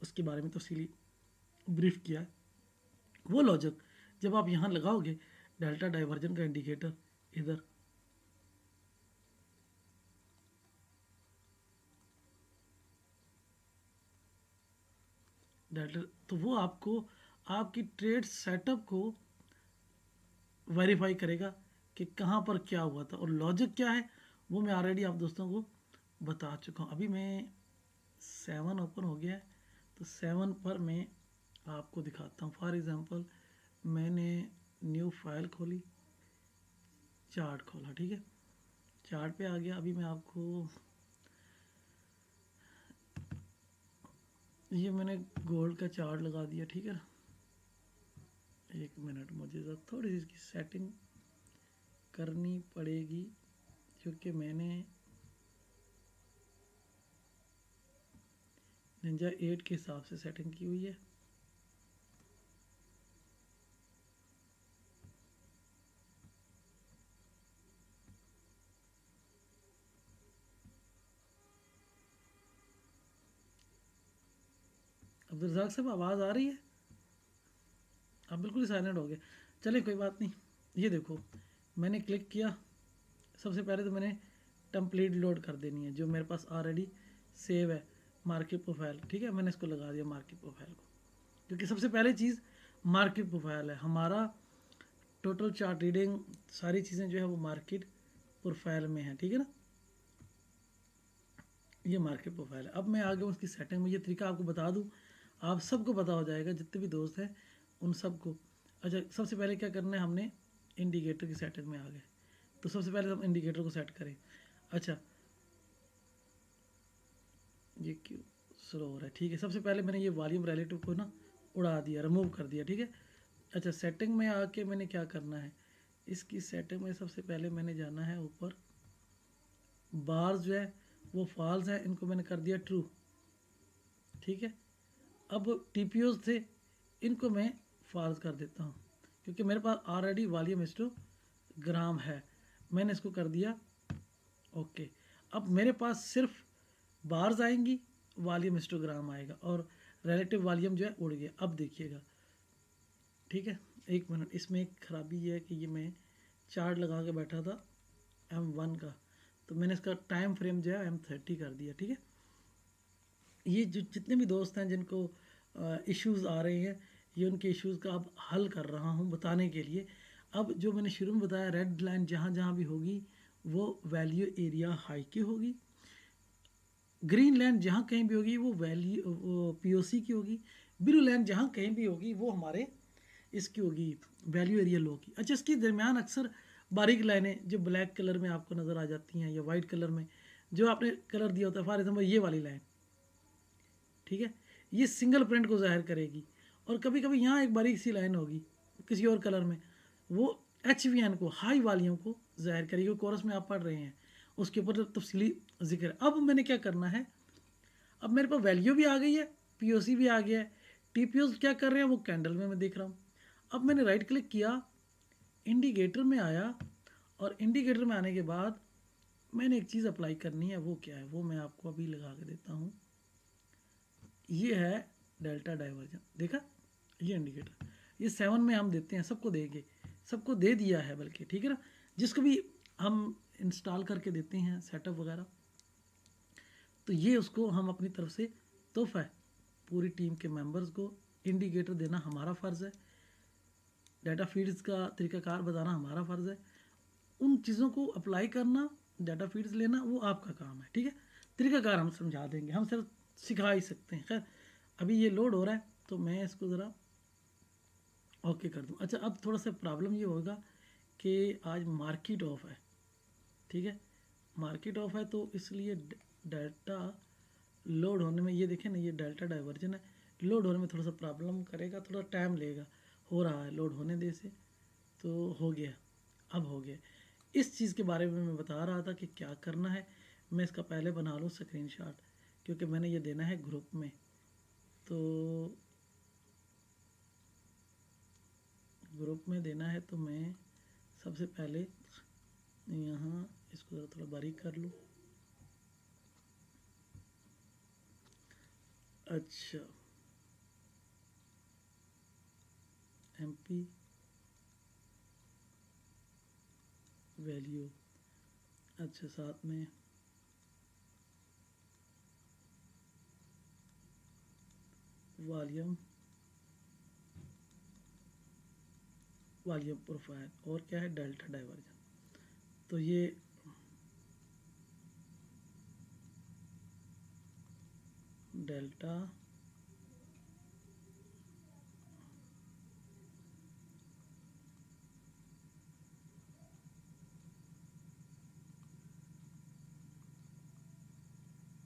उसके बारे में तफसीली ब्रीफ किया है। वो लॉजिक जब आप यहाँ लगाओगे डेल्टा डाइवर्जन का इंडिकेटर इधर, डेल्टा, तो वो आपको आपकी ट्रेड सेटअप को वेरीफाई करेगा कि कहाँ पर क्या हुआ था। और लॉजिक क्या है वो मैं ऑलरेडी आप दोस्तों को बता चुका हूँ। अभी मैं 7 ओपन हो गया है, तो 7 पर मैं आपको दिखाता हूँ। फॉर एग्ज़ाम्पल मैंने न्यू फाइल खोली, चार्ट खोला, ठीक है, चार्ट पे आ गया। अभी मैं आपको ये मैंने गोल्ड का चार्ट लगा दिया, ठीक है ना। 1 मिनट, मुझे तो थोड़ी सी इसकी सेटिंग करनी पड़ेगी क्योंकि मैंने निंजा 8 के हिसाब से सेटिंग की हुई है। अब्दुल रज़ाक साहब आवाज़ आ रही है? आप बिल्कुल ही साइलेंट हो गए। चलिए कोई बात नहीं। ये देखो मैंने क्लिक किया, सबसे पहले तो मैंने टेम्पलेट लोड कर देनी है जो मेरे पास ऑलरेडी सेव है, मार्केट प्रोफाइल, ठीक है। मैंने इसको लगा दिया मार्केट प्रोफाइल को, क्योंकि सबसे पहले चीज़ मार्केट प्रोफाइल है। हमारा टोटल चार्ट रीडिंग सारी चीज़ें जो है वो मार्केट प्रोफाइल में है, ठीक है ना। ये मार्केट प्रोफाइल है। अब मैं आगे उसकी सेटिंग में ये तरीका आपको बता दूं, आप सबको पता हो जाएगा, जितने भी दोस्त हैं उन सबको। अच्छा, सबसे पहले क्या करना है, हमने इंडिकेटर की सेटिंग में आ गए, तो सबसे पहले हम इंडिकेटर को सेट करें। अच्छा, ये क्यों स्लो हो रहा है, ठीक है। सबसे पहले मैंने ये वॉल्यूम रिलेटिव को ना उड़ा दिया, रिमूव कर दिया, ठीक है। अच्छा, सेटिंग में आके मैंने क्या करना है, इसकी सेटिंग में सबसे पहले मैंने जाना है ऊपर, बार्स जो है वो फॉल्स है, इनको मैंने कर दिया ट्रू, ठीक है। अब TPOs थे, इनको मैं फॉल्स कर देता हूँ क्योंकि मेरे पास ऑलरेडी वॉल्यूम हिस्टोग्राम है, मैंने इसको कर दिया ओके। अब मेरे पास सिर्फ बार्स आएंगी, वॉल्यूम हिस्टोग्राम आएगा और रिलेटिव वॉल्यूम जो है उड़ गया। अब देखिएगा, ठीक है, 1 मिनट, इसमें एक ख़राबी ये है कि ये मैं चार्ट लगा के बैठा था M1 का, तो मैंने इसका टाइम फ्रेम जो है M30 कर दिया, ठीक है। ये जो जितने भी दोस्त हैं जिनको इश्यूज़ आ रहे हैं, ये उनके इश्यूज़ का अब हल कर रहा हूँ बताने के लिए। अब जो मैंने शुरू में बताया, रेड लाइन जहाँ जहाँ भी होगी वो वैल्यू एरिया हाई की होगी, ग्रीन लाइन जहाँ कहीं भी होगी वो वैल्यू POC की होगी, ब्लू लाइन जहाँ कहीं भी होगी वो हमारे इसकी होगी वैल्यू एरिया लो की। अच्छा, इसके दरमियान अक्सर बारीक लाइनें जो ब्लैक कलर में आपको नज़र आ जाती हैं या वाइट कलर में जो आपने कलर दिया होता है, फॉर एग्जाम्पल ये वाली लाइन, ठीक है, ये सिंगल प्रिंट को ज़ाहिर करेगी। और कभी कभी यहाँ एक बारीक सी लाइन होगी किसी और कलर में, वो HVN को, हाई वॉल्यूम को ज़ाहिर करेगी। कोरस में आप पढ़ रहे हैं, उसके ऊपर तफसीली जिक्र है। अब मैंने क्या करना है, अब मेरे पास वैल्यू भी आ गई है, POC भी आ गया है, TPOs क्या कर रहे हैं वो कैंडल में मैं देख रहा हूँ। अब मैंने राइट क्लिक किया, इंडिकेटर में आया, और इंडिकेटर में आने के बाद मैंने एक चीज़ अप्लाई करनी है, वो क्या है वो मैं आपको अभी लगा के देता हूँ। ये है डेल्टा डाइवर्जन, देखा, ये इंडिकेटर, ये 7 में हम देते हैं, सबको देंगे, सबको दे दिया है बल्कि, ठीक है ना, जिसको भी हम इंस्टॉल करके देते हैं सेटअप वगैरह, तो ये उसको हम अपनी तरफ से तोहफा है पूरी टीम के मेंबर्स को इंडिकेटर देना हमारा फ़र्ज़ है, डाटा फीड्स का तरीक़ाकार बताना हमारा फ़र्ज़ है, उन चीज़ों को अप्लाई करना, डाटा फीड्स लेना वो आपका काम है, ठीक है। तरीक़ाकार हम समझा देंगे, हम सिर्फ सिखा ही सकते हैं। खैर अभी ये लोड हो रहा है तो मैं इसको ज़रा ओके कर दूँ। अच्छा, अब थोड़ा सा प्रॉब्लम ये होगा कि आज मार्केट ऑफ है, ठीक है, मार्केट ऑफ है तो इसलिए डेल्टा लोड होने में, ये देखें ना, ये डेल्टा डाइवर्जन है, लोड होने में थोड़ा सा प्रॉब्लम करेगा, थोड़ा टाइम लेगा, हो रहा है, लोड होने दे से, तो हो गया, अब हो गया। इस चीज़ के बारे में मैं बता रहा था कि क्या करना है। मैं इसका पहले बना लूँ स्क्रीनशॉट, क्योंकि मैंने ये देना है ग्रुप में, तो ग्रुप में देना है, तो मैं सबसे पहले यहाँ इसको ज़रा थोड़ा बारीक कर लूँ। अच्छा, MP वैल्यू, अच्छा, साथ में वॉल्यूम, वॉल्यूम प्रोफाइल, और क्या है, डेल्टा डाइवर्जन। तो ये डेल्टा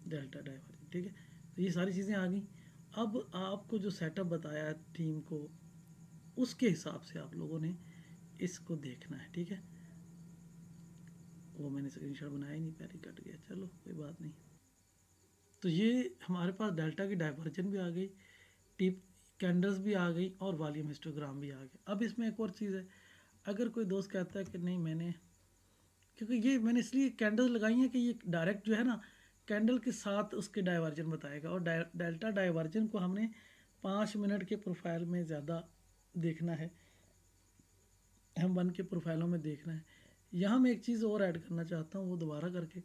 डेल्टा डाइवर्जन, ठीक है। तो ये सारी चीज़ें आ गई। अब आपको जो सेटअप बताया टीम को, उसके हिसाब से आप लोगों ने इसको देखना है, ठीक है। वो मैंने स्क्रीनशॉट बनाया ही नहीं, पहले कट गया, चलो कोई बात नहीं। तो ये हमारे पास डेल्टा की डाइवर्जन भी आ गई, टिप कैंडल्स भी आ गई, और वॉल्यूम हिस्टोग्राम भी आ गया। अब इसमें एक और चीज़ है, अगर कोई दोस्त कहता है कि नहीं मैंने, क्योंकि ये मैंने इसलिए कैंडल्स लगाई हैं कि ये डायरेक्ट जो है ना, कैंडल के साथ उसके डाइवर्जन बताएगा, और डेल्टा डाइवर्जन को हमने 5 मिनट के प्रोफाइल में ज़्यादा देखना है, हम 1 के प्रोफाइलों में देखना है। यहाँ मैं एक चीज़ और ऐड करना चाहता हूँ, वो दोबारा करके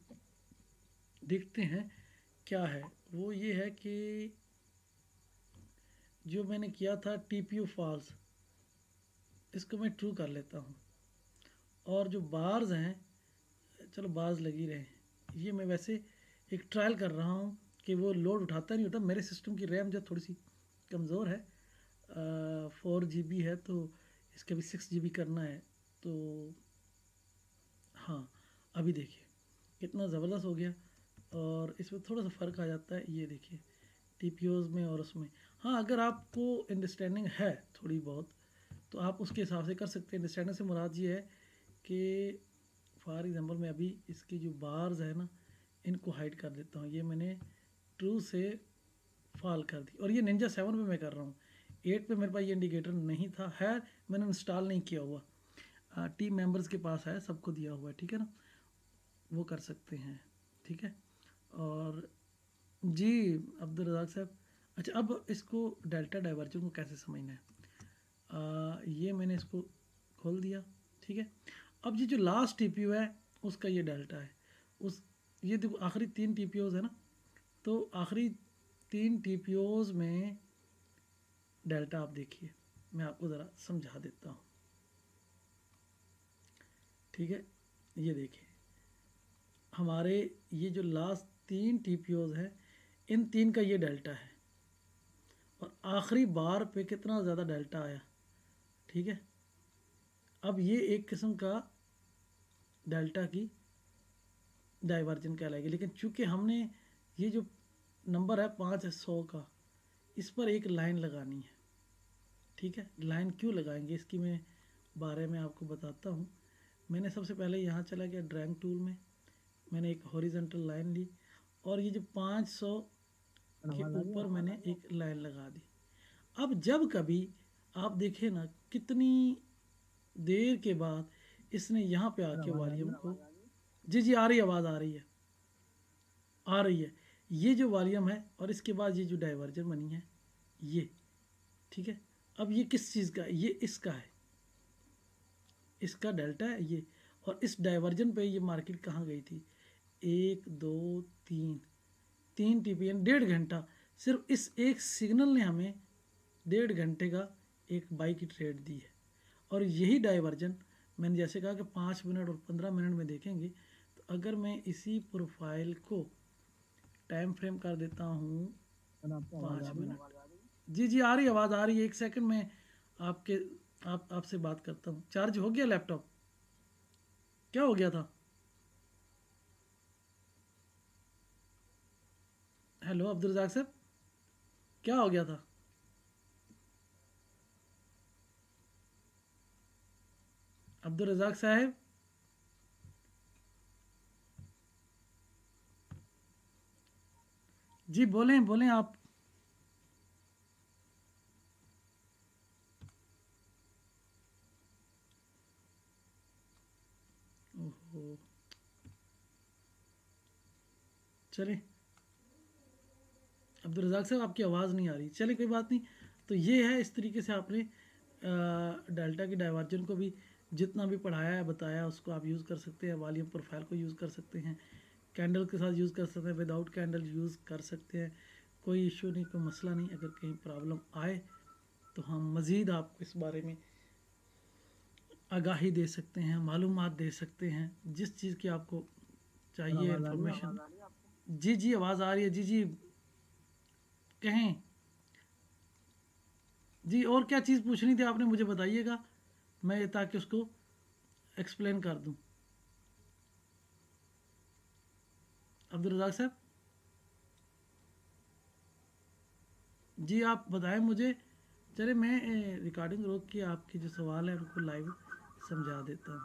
देखते हैं क्या है। वो ये है कि जो मैंने किया था TPU फॉल्स, इसको मैं ट्रू कर लेता हूँ, और जो बार्स हैं, चलो बार्स लगी रहे, ये मैं वैसे एक ट्रायल कर रहा हूँ कि वो लोड उठाता नहीं होता। मेरे सिस्टम की रैम जो थोड़ी सी कमज़ोर है, 4 GB है, तो इसका भी 6 GB करना है। तो हाँ, अभी देखिए कितना ज़बरदस्त हो गया, और इसमें थोड़ा सा फ़र्क आ जाता है, ये देखिए TPOs में और उसमें। हाँ, अगर आपको अंडरस्टैंडिंग है थोड़ी बहुत, तो आप उसके हिसाब से कर सकते हैं। अंडरस्टैंडिंग से मुराद ये है कि फॉर एग्ज़ाम्पल मैं अभी इसकी जो बार्स है ना, इनको हाइड कर देता हूँ, ये मैंने ट्रू से फॉल कर दी, और ये निंजा 7 पे मैं कर रहा हूँ। 8 पे मेरे पास ये इंडिकेटर नहीं था, है मैंने इंस्टॉल नहीं किया हुआ, टीम मेंबर्स के पास है, सबको दिया हुआ है, ठीक है ना, वो कर सकते हैं, ठीक है। और जी अब्दुल रज़ाक साहब, अच्छा, अब इसको डेल्टा डाइवर्जन को कैसे समझना है, ये मैंने इसको खोल दिया, ठीक है। अब ये जो लास्ट TPO है उसका ये डेल्टा है, उस ये देखो आखिरी 3 TPOs है ना, तो आखिरी 3 TPOs में डेल्टा आप देखिए, मैं आपको ज़रा समझा देता हूँ, ठीक है। ये देखिए हमारे ये जो लास्ट 3 TPOs हैं, इन 3 का ये डेल्टा है, और आखिरी बार पे कितना ज़्यादा डेल्टा आया, ठीक है। अब ये एक किस्म का डेल्टा की डाइवर्जन कहलाएगी, लेकिन चूंकि हमने ये जो नंबर है 500 का, इस पर एक लाइन लगानी है, ठीक है। लाइन क्यों लगाएंगे इसकी मैं बारे में आपको बताता हूँ। मैंने सबसे पहले यहाँ चला गया ड्राइंग टूल में, मैंने एक हॉरिजेंटल लाइन ली, और ये जो 500 के आवाज आ रही ऊपर है? मैंने एक लाइन लगा दी। अब जब कभी आप देखें ना, कितनी देर के बाद इसने यहाँ पे सर आके आवाज आ रही वॉल्यूम है? को, जी जी आ रही है, आवाज़ आ रही है, आ रही है। ये जो वॉल्यूम है, और इसके बाद ये जो डाइवर्जन बनी है, ये, ठीक है। अब ये किस चीज़ का है, ये इसका है, इसका डेल्टा है ये, और इस डाइवर्जन पे ये मार्केट कहाँ गई थी, 1 2 3, 3 TPN, 1.5 घंटा, सिर्फ इस एक सिग्नल ने हमें 1.5 घंटे का एक बाई की ट्रेड दी है। और यही डाइवर्जन मैंने जैसे कहा कि 5 मिनट और 15 मिनट में देखेंगे, तो अगर मैं इसी प्रोफाइल को टाइम फ्रेम कर देता हूँ सर आपको आवाज आ 5 रही है? मिनट, जी जी आ रही है, आवाज़ आ रही है, एक सेकंड में आपके आपसे बात करता हूँ। चार्ज हो गया लैपटॉप? क्या हो गया था? हेलो अब्दुल रज़ाक साहब, क्या हो गया था? अब्दुल रज़ाक साहब, जी बोलें बोलें आप। ओहो, चलें, अब्दुल रज़ाक साहब आपकी आवाज़ नहीं आ रही, चलिए कोई बात नहीं। तो ये है, इस तरीके से आपने डेल्टा की डाइवर्जन को भी जितना भी पढ़ाया है बताया उसको आप यूज़ कर सकते हैं। वॉल्यूम प्रोफाइल को यूज़ कर सकते हैं, कैंडल के साथ यूज़ कर सकते हैं, विदाउट कैंडल यूज़ कर सकते हैं। कोई इशू नहीं, कोई मसला नहीं। अगर कहीं प्रॉब्लम आए तो हम मज़ीद आपको इस बारे में आगाही दे सकते हैं, मालूमात दे सकते हैं, जिस चीज़ की आपको और चाहिए आवाज़ आ रही है इंफॉर्मेशन। आपको? जी जी आवाज़ आ रही है, जी जी कहें। जी और क्या चीज़ पूछनी थी आपने, मुझे बताइएगा, मैं ताकि उसको एक्सप्लेन कर दूं। अब्दुल रज़ाक साहब, जी आप बताएं मुझे। चले मैं रिकॉर्डिंग रोक के आपके जो सवाल है उनको लाइव समझा देता हूँ।